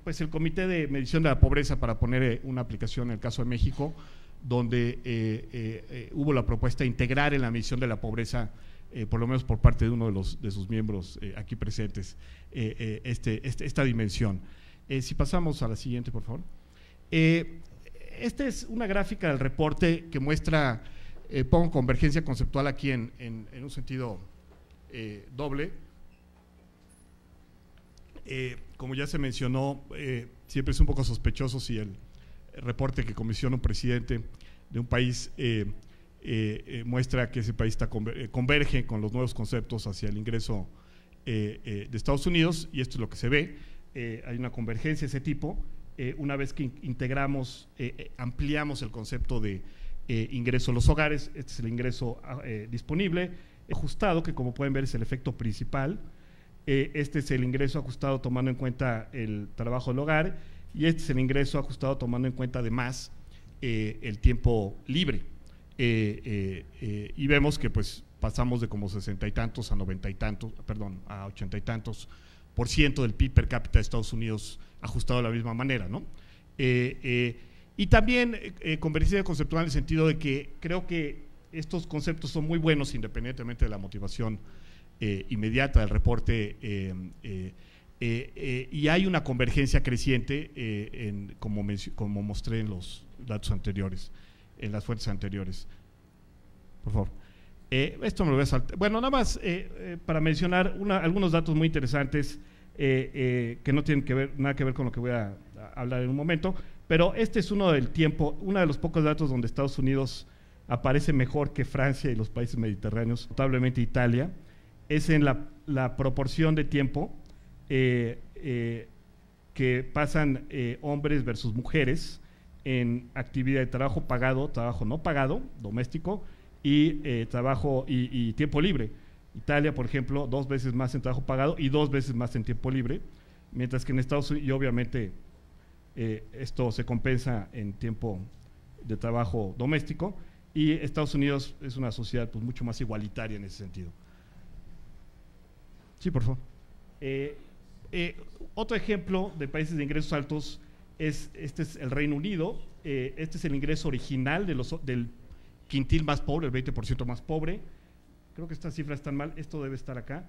S3: pues el Comité de Medición de la Pobreza, para poner una aplicación en el caso de México, donde hubo la propuesta de integrar en la medición de la pobreza, por lo menos por parte de uno de sus miembros aquí presentes, esta dimensión. Si pasamos a la siguiente, por favor. Esta es una gráfica del reporte que muestra, pongo convergencia conceptual aquí en un sentido doble. Como ya se mencionó, siempre es un poco sospechoso si el reporte que comisiona un presidente de un país muestra que ese país converge con los nuevos conceptos hacia el ingreso de Estados Unidos, y esto es lo que se ve. Hay una convergencia de ese tipo. Una vez que integramos, ampliamos el concepto de ingreso a los hogares, este es el ingreso disponible, ajustado, que como pueden ver es el efecto principal. Este es el ingreso ajustado tomando en cuenta el trabajo del hogar, y este es el ingreso ajustado tomando en cuenta además el tiempo libre. Y vemos que pues pasamos de como 60 y tantos a 90 y tantos, perdón, a 80 y tantos % del PIB per cápita de Estados Unidos ajustado de la misma manera, ¿no? Y también convergencia conceptual en el sentido de que creo que estos conceptos son muy buenos independientemente de la motivación inmediata del reporte, y hay una convergencia creciente como mostré en los datos anteriores, en las fuentes anteriores. Por favor. Esto me lo voy a saltar. Bueno, nada más para mencionar algunos datos muy interesantes que no tienen nada que ver con lo que voy a hablar en un momento, pero este es uno de los pocos datos donde Estados Unidos aparece mejor que Francia y los países mediterráneos, notablemente Italia. Es en la proporción de tiempo que pasan hombres versus mujeres en actividad de trabajo pagado, trabajo no pagado, doméstico, y trabajo y tiempo libre. Italia, por ejemplo, 2 veces más en trabajo pagado y 2 veces más en tiempo libre, mientras que en Estados Unidos, y obviamente esto se compensa en tiempo de trabajo doméstico, y Estados Unidos es una sociedad pues mucho más igualitaria en ese sentido. Sí, por favor. Otro ejemplo de países de ingresos altos este es el Reino Unido. Este es el ingreso original del quintil más pobre, el 20% más pobre. Creo que estas cifras están mal, esto debe estar acá.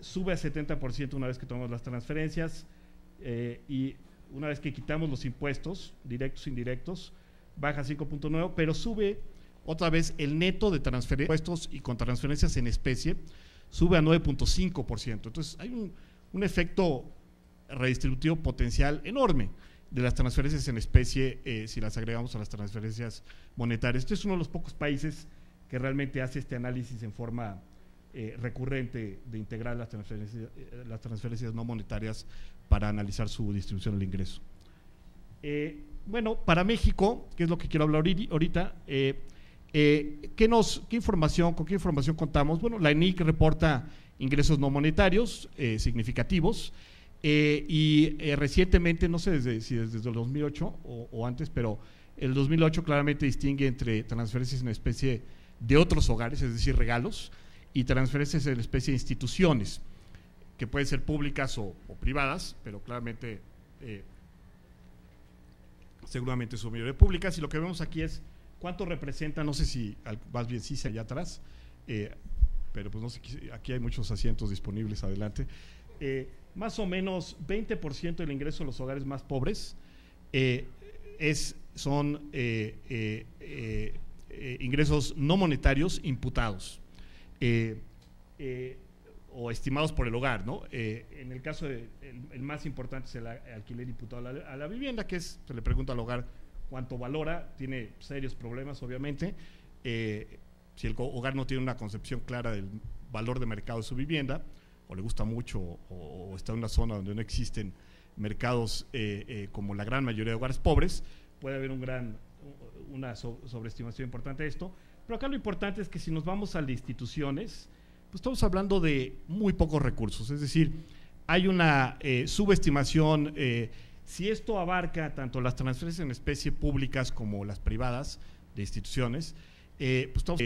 S3: Sube a 70% una vez que tomamos las transferencias, y una vez que quitamos los impuestos, directos e indirectos, baja 5.9, pero sube otra vez el neto de impuestos y con transferencias en especie sube a 9.5%. Entonces hay un efecto redistributivo potencial enorme de las transferencias en especie si las agregamos a las transferencias monetarias. Este es uno de los pocos países que realmente hace este análisis en forma recurrente de integrar las transferencias no monetarias para analizar su distribución del ingreso. Bueno, para México, que es lo que quiero hablar ahorita, ¿con qué información contamos? Bueno, la ENIC reporta ingresos no monetarios significativos y recientemente, no sé si desde el 2008 o antes, pero el 2008 claramente distingue entre transferencias en especie de otros hogares, es decir, regalos, y transferencias en especie de instituciones, que pueden ser públicas o privadas, pero claramente seguramente su mayoría públicas, y lo que vemos aquí es cuánto representa, no sé si, más bien sí, allá atrás, pero pues no sé, aquí hay muchos asientos disponibles, adelante, más o menos 20% del ingreso de los hogares más pobres son ingresos no monetarios imputados o estimados por el hogar, ¿no? En el caso el más importante es el alquiler imputado a la vivienda, que se le pregunta al hogar cuánto valora, tiene serios problemas obviamente, si el hogar no tiene una concepción clara del valor de mercado de su vivienda, o le gusta mucho, o está en una zona donde no existen mercados como la gran mayoría de hogares pobres, puede haber una sobreestimación importante de esto. Pero acá lo importante es que si nos vamos a las instituciones, pues estamos hablando de muy pocos recursos, es decir, hay una subestimación, si esto abarca tanto las transferencias en especie públicas como las privadas de instituciones, pues estamos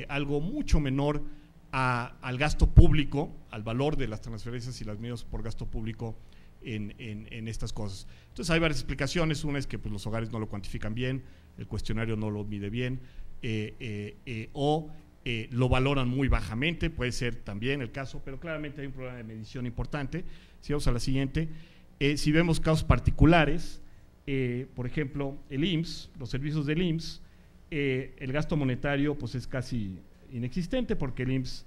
S3: algo mucho menor al gasto público, al valor de las transferencias y las medidas por gasto público en estas cosas. Entonces hay varias explicaciones, una es que pues, los hogares no lo cuantifican bien, el cuestionario no lo mide bien, lo valoran muy bajamente, puede ser también el caso, pero claramente hay un problema de medición importante. Si vamos a la siguiente, si vemos casos particulares, por ejemplo, el IMSS, los servicios del IMSS, el gasto monetario pues es casi inexistente porque el IMSS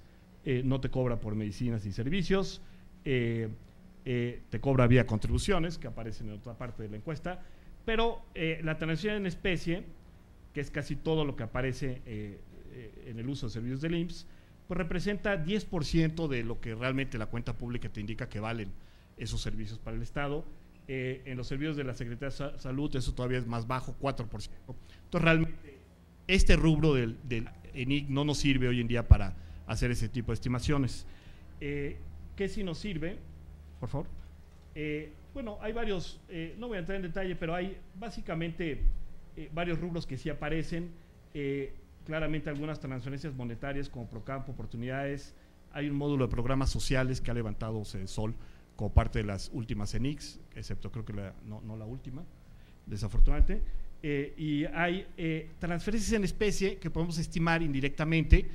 S3: no te cobra por medicinas y servicios, te cobra vía contribuciones, que aparecen en otra parte de la encuesta, pero la transferencia en especie, que es casi todo lo que aparece en el uso de servicios del IMSS, pues representa 10% de lo que realmente la cuenta pública te indica que valen esos servicios para el Estado. En los servicios de la Secretaría de Salud eso todavía es más bajo, 4%. Entonces realmente este rubro del ENIC no nos sirve hoy en día para hacer ese tipo de estimaciones. ¿Qué sí nos sirve? Por favor. Bueno, hay varios, no voy a entrar en detalle, pero hay básicamente varios rubros que sí aparecen, claramente algunas transferencias monetarias como Procampo, oportunidades, hay un módulo de programas sociales que ha levantado Cedesol como parte de las últimas ENICs, excepto creo que no la última, desafortunadamente, y hay transferencias en especie que podemos estimar indirectamente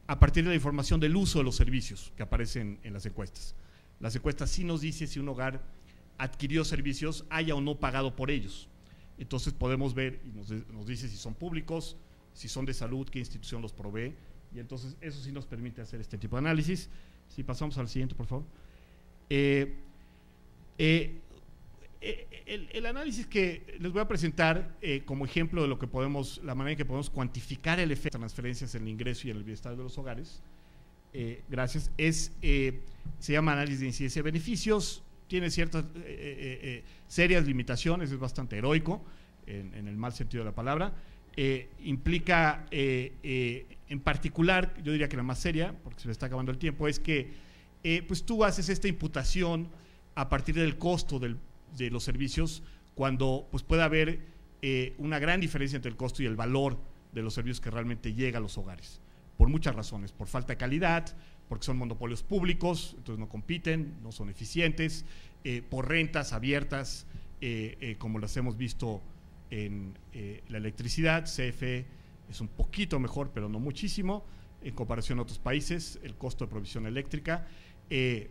S3: a partir de la información del uso de los servicios que aparecen en las encuestas. Las encuestas sí nos dicen si un hogar adquirió servicios, haya o no pagado por ellos. Entonces podemos ver y nos dice si son públicos, si son de salud, qué institución los provee, y entonces eso sí nos permite hacer este tipo de análisis. Si pasamos al siguiente, por favor. El análisis que les voy a presentar como ejemplo de lo que la manera en que podemos cuantificar el efecto de transferencias en el ingreso y en el bienestar de los hogares, gracias, se llama análisis de incidencia de beneficios, tiene ciertas serias limitaciones, es bastante heroico en el mal sentido de la palabra, implica en particular, yo diría que la más seria, porque se me está acabando el tiempo, es que pues tú haces esta imputación a partir del costo de los servicios cuando pues puede haber una gran diferencia entre el costo y el valor de los servicios que realmente llega a los hogares, por muchas razones, por falta de calidad, porque son monopolios públicos, entonces no compiten, no son eficientes, por rentas abiertas, como las hemos visto en la electricidad. CFE es un poquito mejor, pero no muchísimo, en comparación a otros países, el costo de provisión eléctrica, el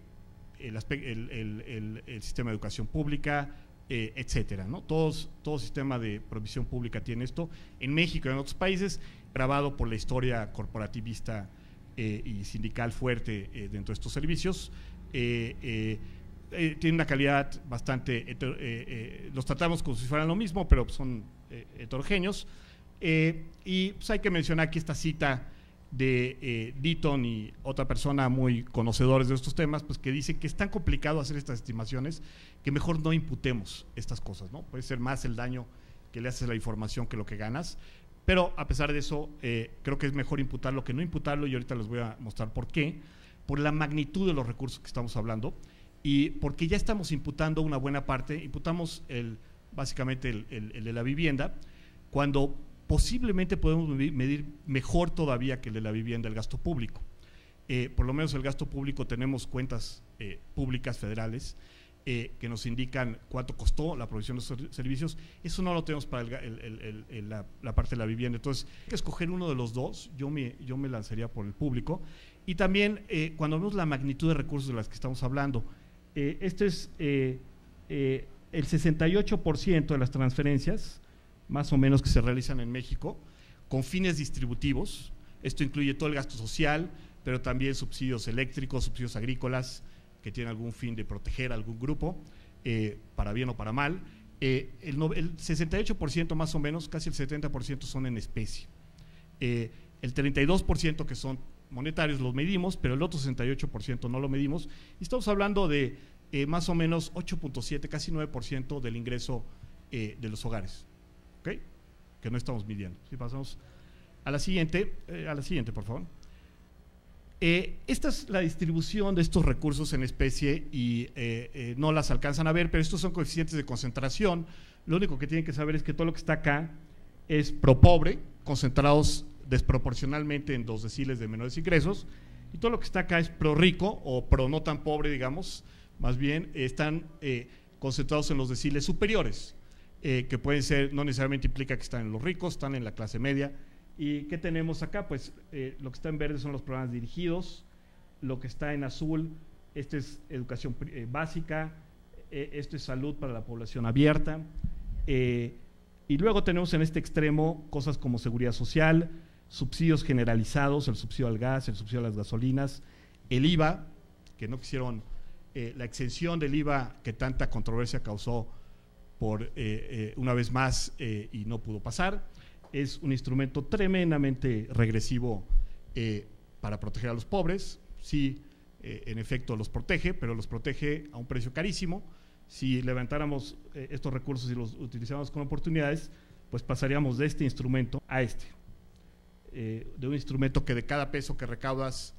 S3: sistema de educación pública, etcétera, ¿no? Todo sistema de provisión pública tiene esto, en México y en otros países, grabado por la historia corporativista y sindical fuerte dentro de estos servicios. Tiene una calidad bastante, los tratamos como si fueran lo mismo, pero son heterogéneos. Y pues hay que mencionar aquí esta cita de Deaton y otra persona muy conocedores de estos temas, pues que dicen que es tan complicado hacer estas estimaciones que mejor no imputemos estas cosas, ¿no? Puede ser más el daño que le haces a la información que lo que ganas, pero a pesar de eso, creo que es mejor imputarlo que no imputarlo, y ahorita les voy a mostrar por qué, por la magnitud de los recursos que estamos hablando, y porque ya estamos imputando una buena parte, imputamos básicamente el de la vivienda, cuando posiblemente podemos medir mejor todavía que el de la vivienda el gasto público. Por lo menos el gasto público tenemos cuentas públicas federales que nos indican cuánto costó la provisión de los servicios. Eso no lo tenemos para la parte de la vivienda. Entonces, hay que escoger uno de los dos. Yo me lanzaría por el público. Y también, cuando vemos la magnitud de recursos de las que estamos hablando, este es el 68% de las transferencias, más o menos, que se realizan en México, con fines distributivos. Esto incluye todo el gasto social, pero también subsidios eléctricos, subsidios agrícolas, que tienen algún fin de proteger a algún grupo, para bien o para mal. El 68% más o menos, casi el 70% son en especie. El 32% que son monetarios los medimos, pero el otro 68% no lo medimos. Y estamos hablando de más o menos 8.7, casi 9% del ingreso de los hogares. ¿Okay? Que no estamos midiendo. Si pasamos a la siguiente, por favor. Esta es la distribución de estos recursos en especie y no las alcanzan a ver, pero estos son coeficientes de concentración. Lo único que tienen que saber es que todo lo que está acá es pro pobre, concentrados desproporcionalmente en 2 deciles de menores ingresos, y todo lo que está acá es pro rico o pro no tan pobre, digamos, más bien están concentrados en los deciles superiores. Que pueden ser, no necesariamente implica que están en los ricos, están en la clase media. ¿Y qué tenemos acá? Pues lo que está en verde son los programas dirigidos, lo que está en azul, este es educación básica, esto es salud para la población abierta, y luego tenemos en este extremo cosas como seguridad social, subsidios generalizados, el subsidio al gas, el subsidio a las gasolinas, el IVA, que no quisieron, la exención del IVA que tanta controversia causó por una vez más y no pudo pasar. Es un instrumento tremendamente regresivo para proteger a los pobres. Sí, en efecto los protege, pero los protege a un precio carísimo. Si levantáramos estos recursos y los utilizáramos con oportunidades, pues pasaríamos de este instrumento a este. De un instrumento que de cada peso que recaudas,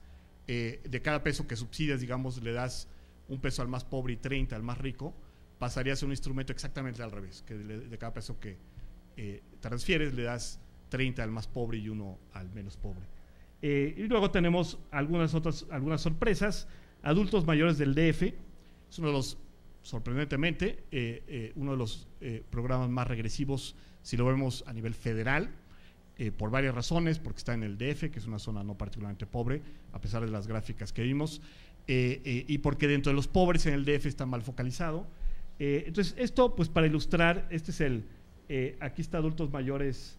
S3: de cada peso que subsidias, digamos, le das un peso al más pobre y 30 al más rico, pasaría a ser un instrumento exactamente al revés, que de cada peso que transfieres le das 30 al más pobre y 1 al menos pobre. Y luego tenemos algunas sorpresas. Adultos mayores del DF, es uno de los, sorprendentemente, uno de los programas más regresivos si lo vemos a nivel federal, por varias razones, porque está en el DF, que es una zona no particularmente pobre, a pesar de las gráficas que vimos, y porque dentro de los pobres en el DF está mal focalizado. Entonces, esto, pues para ilustrar, este es aquí está adultos mayores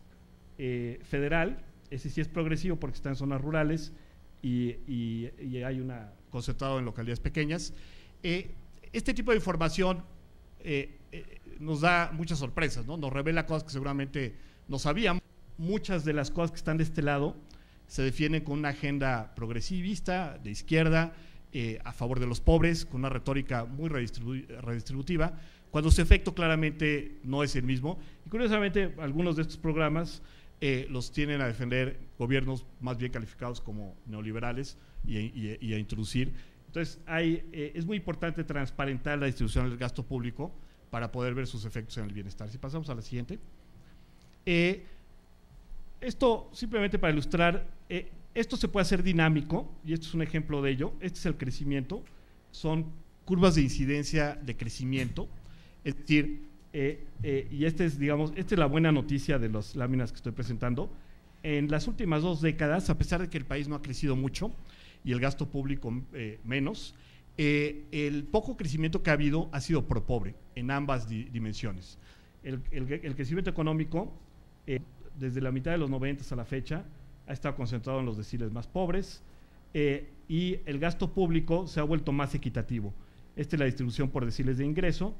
S3: federal, ese sí es progresivo porque está en zonas rurales y hay una concentrado en localidades pequeñas. Este tipo de información nos da muchas sorpresas, ¿no? Nos revela cosas que seguramente no sabíamos. Muchas de las cosas que están de este lado se defienden con una agenda progresivista, de izquierda, a favor de los pobres, con una retórica muy redistributiva, cuando su efecto claramente no es el mismo. Y curiosamente, algunos de estos programas los tienen a defender gobiernos más bien calificados como neoliberales y a introducir. Entonces, es muy importante transparentar la distribución del gasto público para poder ver sus efectos en el bienestar. Si pasamos a la siguiente. Esto simplemente para ilustrar, esto se puede hacer dinámico, y esto es un ejemplo de ello. Este es el crecimiento, son curvas de incidencia de crecimiento, es decir, y esta es la buena noticia de las láminas que estoy presentando. En las últimas 2 décadas, a pesar de que el país no ha crecido mucho y el gasto público menos, el poco crecimiento que ha habido ha sido pro pobre en ambas dimensiones. El crecimiento económico desde la mitad de los 90 a la fecha, ha estado concentrado en los deciles más pobres, y el gasto público se ha vuelto más equitativo. Esta es la distribución por deciles de ingreso,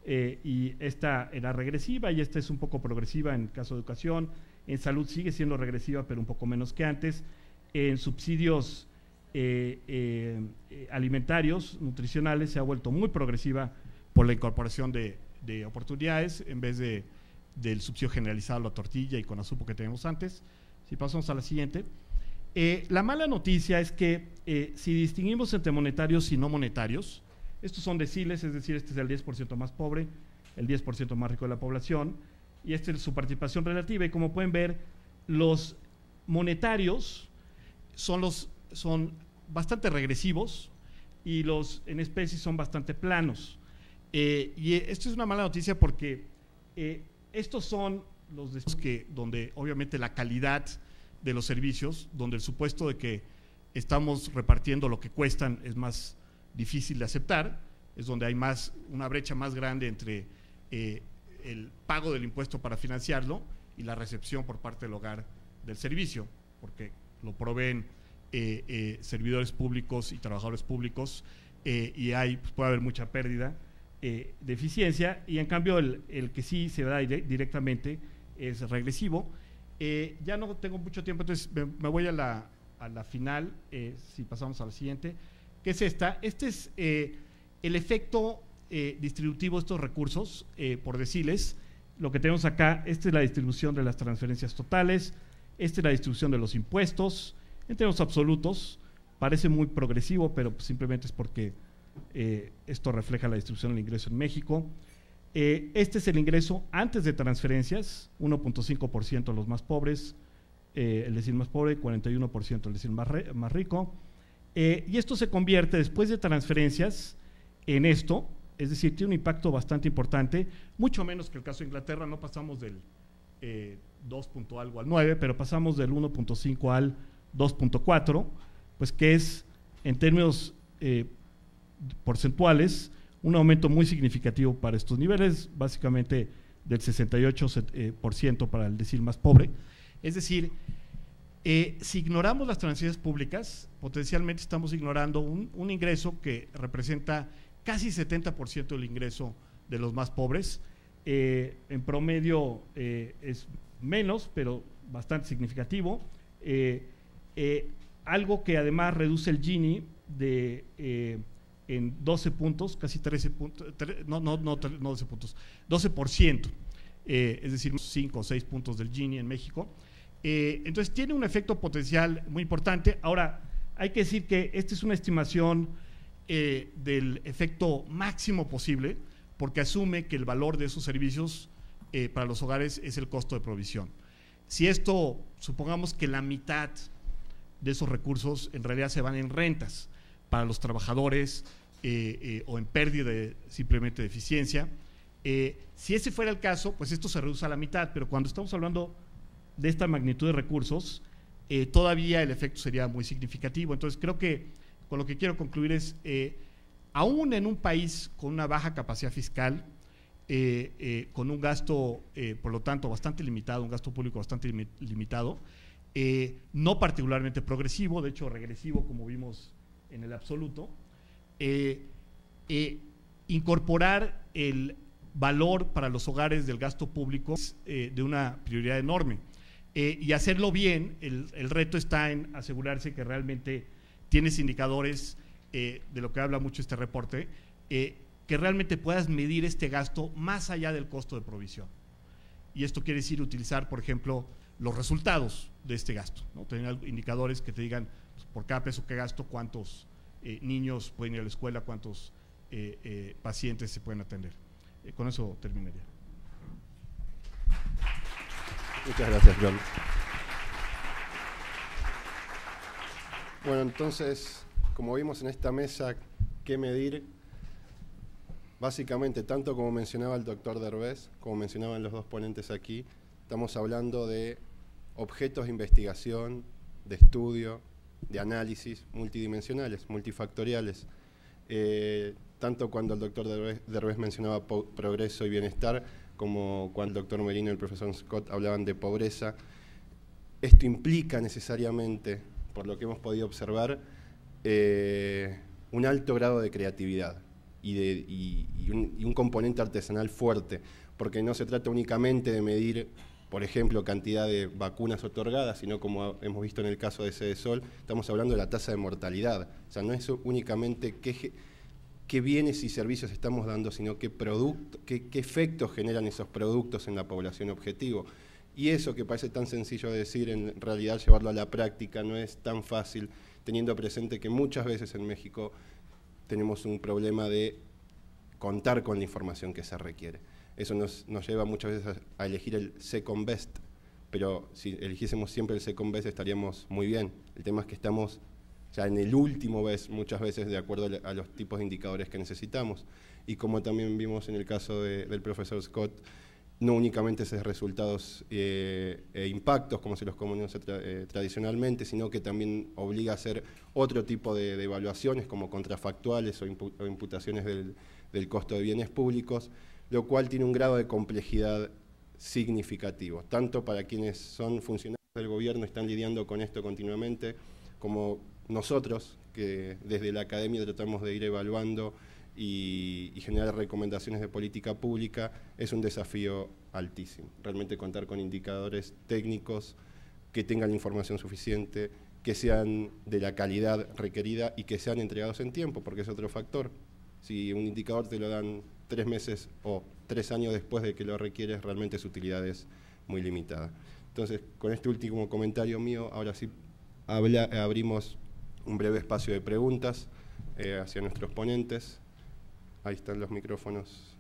S3: y esta era regresiva y esta es un poco progresiva en caso de educación. En salud sigue siendo regresiva, pero un poco menos que antes. En subsidios alimentarios, nutricionales, se ha vuelto muy progresiva por la incorporación de oportunidades en vez del subsidio generalizado a la tortilla y con azupo que teníamos antes. Si pasamos a la siguiente. La mala noticia es que si distinguimos entre monetarios y no monetarios, estos son deciles, es decir, este es el 10% más pobre, el 10% más rico de la población, y esta es su participación relativa, y como pueden ver, los monetarios son bastante regresivos y los en especie son bastante planos. Y esto es una mala noticia porque estos son los donde obviamente la calidad de los servicios, donde el supuesto de que estamos repartiendo lo que cuestan es más difícil de aceptar, es donde hay una brecha más grande entre el pago del impuesto para financiarlo y la recepción por parte del hogar del servicio, porque lo proveen servidores públicos y trabajadores públicos, y puede haber mucha pérdida de eficiencia, y en cambio el que sí se da directamente es regresivo. Ya no tengo mucho tiempo, entonces me voy a la final, si pasamos a la siguiente, que es esta. Este es el efecto distributivo de estos recursos por deciles. Lo que tenemos acá, esta es la distribución de las transferencias totales, esta es la distribución de los impuestos, en términos absolutos, parece muy progresivo, pero simplemente es porque esto refleja la distribución del ingreso en México. Este es el ingreso antes de transferencias, 1.5% los más pobres, el decil más pobre, 41% el decil más rico, y esto se convierte después de transferencias en esto, es decir, tiene un impacto bastante importante, mucho menos que el caso de Inglaterra. No pasamos del 2 punto algo al 9, pero pasamos del 1.5 al 2.4, pues que es en términos porcentuales un aumento muy significativo para estos niveles, básicamente del 68% para el decil más pobre. Es decir, si ignoramos las transferencias públicas, potencialmente estamos ignorando un ingreso que representa casi 70% del ingreso de los más pobres. En promedio es menos, pero bastante significativo. Algo que además reduce el Gini en 12 puntos, casi 13 puntos, no 12 puntos, 12%, es decir, 5 o 6 puntos del Gini en México. Entonces tiene un efecto potencial muy importante. Ahora, hay que decir que esta es una estimación del efecto máximo posible, porque asume que el valor de esos servicios para los hogares es el costo de provisión. Si esto, supongamos que la mitad de esos recursos en realidad se van en rentas para los trabajadores o en pérdida simplemente de eficiencia, si ese fuera el caso, pues esto se reduce a la mitad, pero cuando estamos hablando de esta magnitud de recursos, todavía el efecto sería muy significativo. Entonces creo que con lo que quiero concluir es, aún en un país con una baja capacidad fiscal, con un gasto, por lo tanto, bastante limitado, un gasto público bastante limitado, no particularmente progresivo, de hecho regresivo, como vimos en el absoluto, incorporar el valor para los hogares del gasto público es de una prioridad enorme. Y hacerlo bien, el reto está en asegurarse que realmente tienes indicadores, de lo que habla mucho este reporte, que realmente puedas medir este gasto más allá del costo de provisión. Y esto quiere decir utilizar, por ejemplo, los resultados de este gasto, ¿no? Tener indicadores que te digan, pues, por cada peso que gasto, cuántos niños pueden ir a la escuela, cuántos pacientes se pueden atender. Con eso terminaría.
S1: Muchas gracias, John. Bueno, entonces, como vimos en esta mesa, ¿qué medir? Básicamente, tanto como mencionaba el doctor Derbez, como mencionaban los dos ponentes aquí, estamos hablando de objetos de investigación, de estudio, de análisis multidimensionales, multifactoriales. Tanto cuando el doctor Derbez mencionaba progreso y bienestar, como cuando el doctor Merino y el profesor Scott hablaban de pobreza, esto implica necesariamente, por lo que hemos podido observar, un alto grado de creatividad y un componente artesanal fuerte, porque no se trata únicamente de medir, por ejemplo, cantidad de vacunas otorgadas, sino como hemos visto en el caso de Sede Sol, estamos hablando de la tasa de mortalidad. O sea, no es únicamente qué bienes y servicios estamos dando, sino qué efectos generan esos productos en la población objetivo. Y eso que parece tan sencillo de decir, en realidad llevarlo a la práctica no es tan fácil, teniendo presente que muchas veces en México tenemos un problema de contar con la información que se requiere. Eso nos lleva muchas veces a elegir el second best, pero si eligiésemos siempre el second best estaríamos muy bien. El tema es que estamos ya en el último best muchas veces de acuerdo a los tipos de indicadores que necesitamos. Y como también vimos en el caso del profesor Scott, no únicamente esos resultados e impactos como se los conoce tradicionalmente, sino que también obliga a hacer otro tipo de evaluaciones como contrafactuales o imputaciones del costo de bienes públicos, lo cual tiene un grado de complejidad significativo, tanto para quienes son funcionarios del gobierno, están lidiando con esto continuamente, como nosotros, que desde la academia tratamos de ir evaluando y generar recomendaciones de política pública, es un desafío altísimo. Realmente contar con indicadores técnicos que tengan la información suficiente, que sean de la calidad requerida y que sean entregados en tiempo, porque es otro factor. Si un indicador te lo dan 3 meses o 3 años después de que lo requieres, realmente su utilidad es muy limitada. Entonces, con este último comentario mío, ahora sí abrimos un breve espacio de preguntas hacia nuestros ponentes. Ahí están los micrófonos.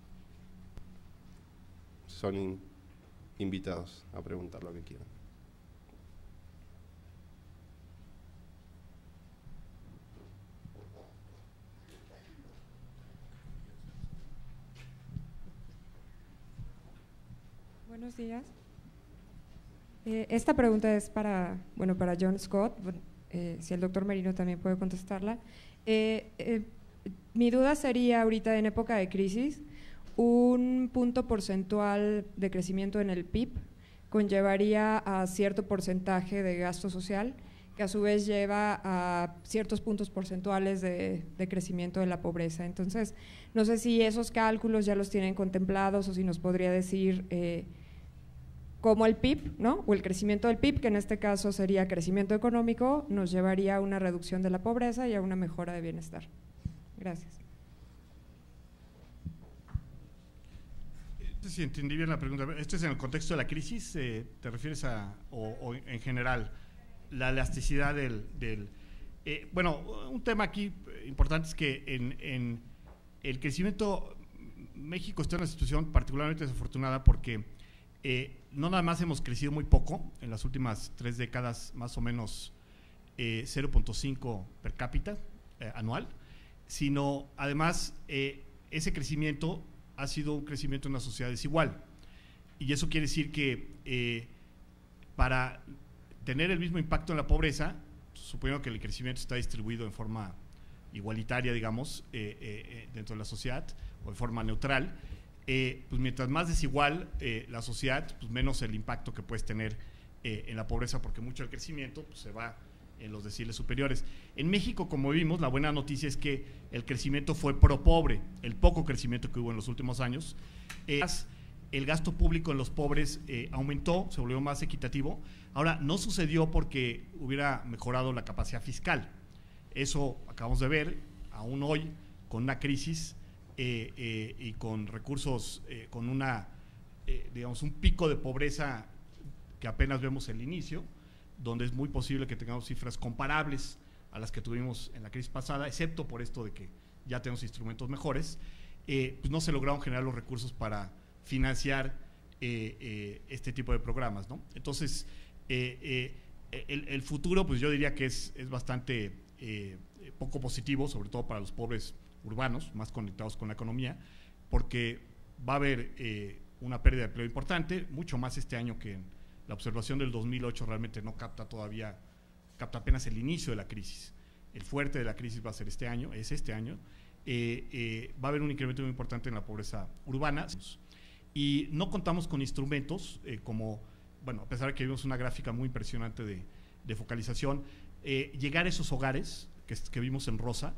S1: Son invitados a preguntar lo que quieran.
S4: Buenos días. Esta pregunta es para John Scott, si el doctor Merino también puede contestarla. Mi duda sería ahorita en época de crisis, un punto porcentual de crecimiento en el PIB conllevaría a cierto porcentaje de gasto social, que a su vez lleva a ciertos puntos porcentuales de crecimiento de la pobreza. Entonces, no sé si esos cálculos ya los tienen contemplados o si nos podría decir cómo el PIB, ¿no? O el crecimiento del PIB, que en este caso sería crecimiento económico, nos llevaría a una reducción de la pobreza y a una mejora de bienestar. Gracias.
S3: No sé si entendí bien la pregunta. ¿Esto es en el contexto de la crisis? ¿Te refieres a, o en general, la elasticidad bueno, un tema aquí importante es que en el crecimiento, México está en una situación particularmente desafortunada porque no nada más hemos crecido muy poco, en las últimas 3 décadas más o menos 0.5 per cápita anual, sino además ese crecimiento ha sido un crecimiento en una sociedad desigual. Y eso quiere decir que para tener el mismo impacto en la pobreza, suponiendo que el crecimiento está distribuido en forma igualitaria, digamos, dentro de la sociedad, o de forma neutral, pues mientras más desigual la sociedad, pues menos el impacto que puedes tener en la pobreza, porque mucho del crecimiento pues, se va en los deciles superiores. En México, como vimos, la buena noticia es que el crecimiento fue pro pobre, el poco crecimiento que hubo en los últimos años. El gasto público en los pobres aumentó, se volvió más equitativo. Ahora, no sucedió porque hubiera mejorado la capacidad fiscal. Eso acabamos de ver, aún hoy, con una crisis y con recursos, con digamos, un pico de pobreza que apenas vemos el inicio, donde es muy posible que tengamos cifras comparables a las que tuvimos en la crisis pasada, excepto por esto de que ya tenemos instrumentos mejores, pues no se lograron generar los recursos para financiar este tipo de programas, ¿no? Entonces, el futuro, pues yo diría que es bastante poco positivo, sobre todo para los pobres urbanos, más conectados con la economía, porque va a haber una pérdida de empleo importante, mucho más este año que en la observación del 2008 realmente no capta todavía, capta apenas el inicio de la crisis. El fuerte de la crisis va a ser este año, va a haber un incremento muy importante en la pobreza urbana. y no contamos con instrumentos como, bueno, a pesar de que vimos una gráfica muy impresionante de focalización, llegar a esos hogares que vimos en rosa,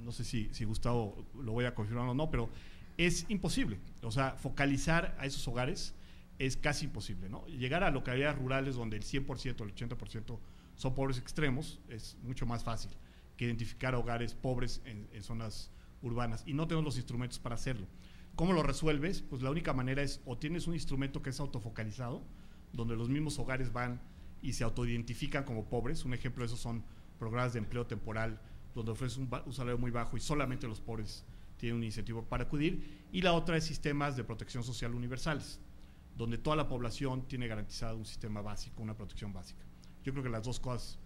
S3: no sé si Gustavo lo voy a confirmar o no, pero es imposible. O sea, focalizar a esos hogares es casi imposible, ¿no? Llegar a localidades rurales donde el 100%, el 80% son pobres extremos es mucho más fácil que identificar hogares pobres en zonas urbanas, y no tenemos los instrumentos para hacerlo. ¿Cómo lo resuelves? Pues la única manera es, o tienes un instrumento que es autofocalizado, donde los mismos hogares van y se autoidentifican como pobres. Un ejemplo de eso son programas de empleo temporal, donde ofreces un salario muy bajo y solamente los pobres tienen un incentivo para acudir. Y la otra es sistemas de protección social universales, donde toda la población tiene garantizado un sistema básico, una protección básica. Yo creo que las dos cosas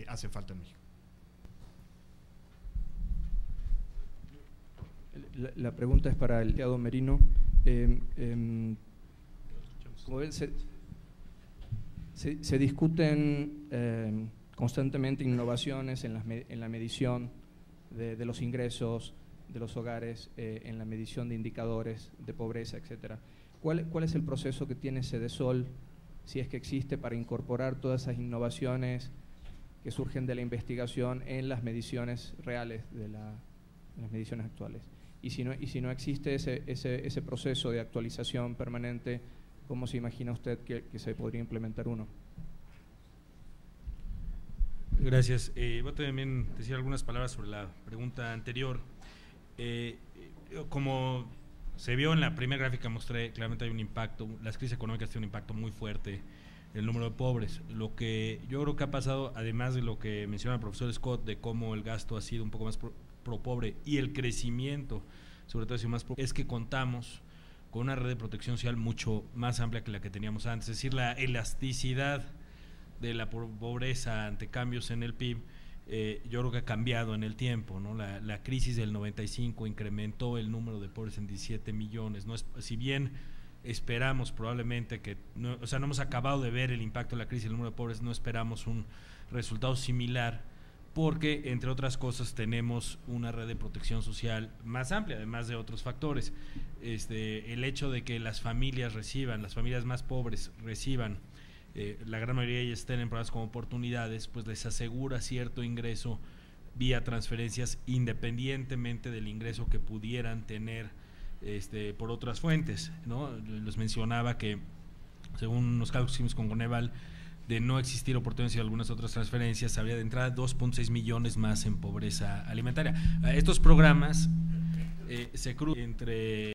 S3: hacen falta en México.
S5: La pregunta es para el licenciado Merino. Como ven, se discuten constantemente innovaciones en la medición de los ingresos de los hogares, en la medición de indicadores de pobreza, etcétera. ¿Cuál es el proceso que tiene Cedesol, si es que existe, para incorporar todas esas innovaciones que surgen de la investigación en las mediciones reales en las mediciones actuales? Y si no existe ese proceso de actualización permanente, ¿cómo se imagina usted que se podría implementar uno?
S2: Gracias. Voy a también decir algunas palabras sobre la pregunta anterior. Como se vio en la primera gráfica, mostré claramente hay un impacto, las crisis económicas tienen un impacto muy fuerte en el número de pobres. Lo que yo creo que ha pasado, además de lo que menciona el profesor Scott, de cómo el gasto ha sido un poco más pro pobre y el crecimiento, sobre todo, ha sido más pro, es que contamos con una red de protección social mucho más amplia que la que teníamos antes. Es decir, la elasticidad de la pobreza ante cambios en el PIB, yo creo que ha cambiado en el tiempo, ¿no? La crisis del 95 incrementó el número de pobres en 17 millones. No es, si bien esperamos probablemente que, no hemos acabado de ver el impacto de la crisis del número de pobres, no esperamos un resultado similar, porque entre otras cosas tenemos una red de protección social más amplia, además de otros factores. El hecho de que las familias más pobres reciban, la gran mayoría de ellas estén en programas como oportunidades, pues les asegura cierto ingreso vía transferencias, independientemente del ingreso que pudieran tener por otras fuentes, ¿no? Les mencionaba que según los cálculos que hicimos con Coneval, de no existir oportunidades y algunas otras transferencias, habría de entrada 2.6 millones más en pobreza alimentaria. Estos programas se cruzan entre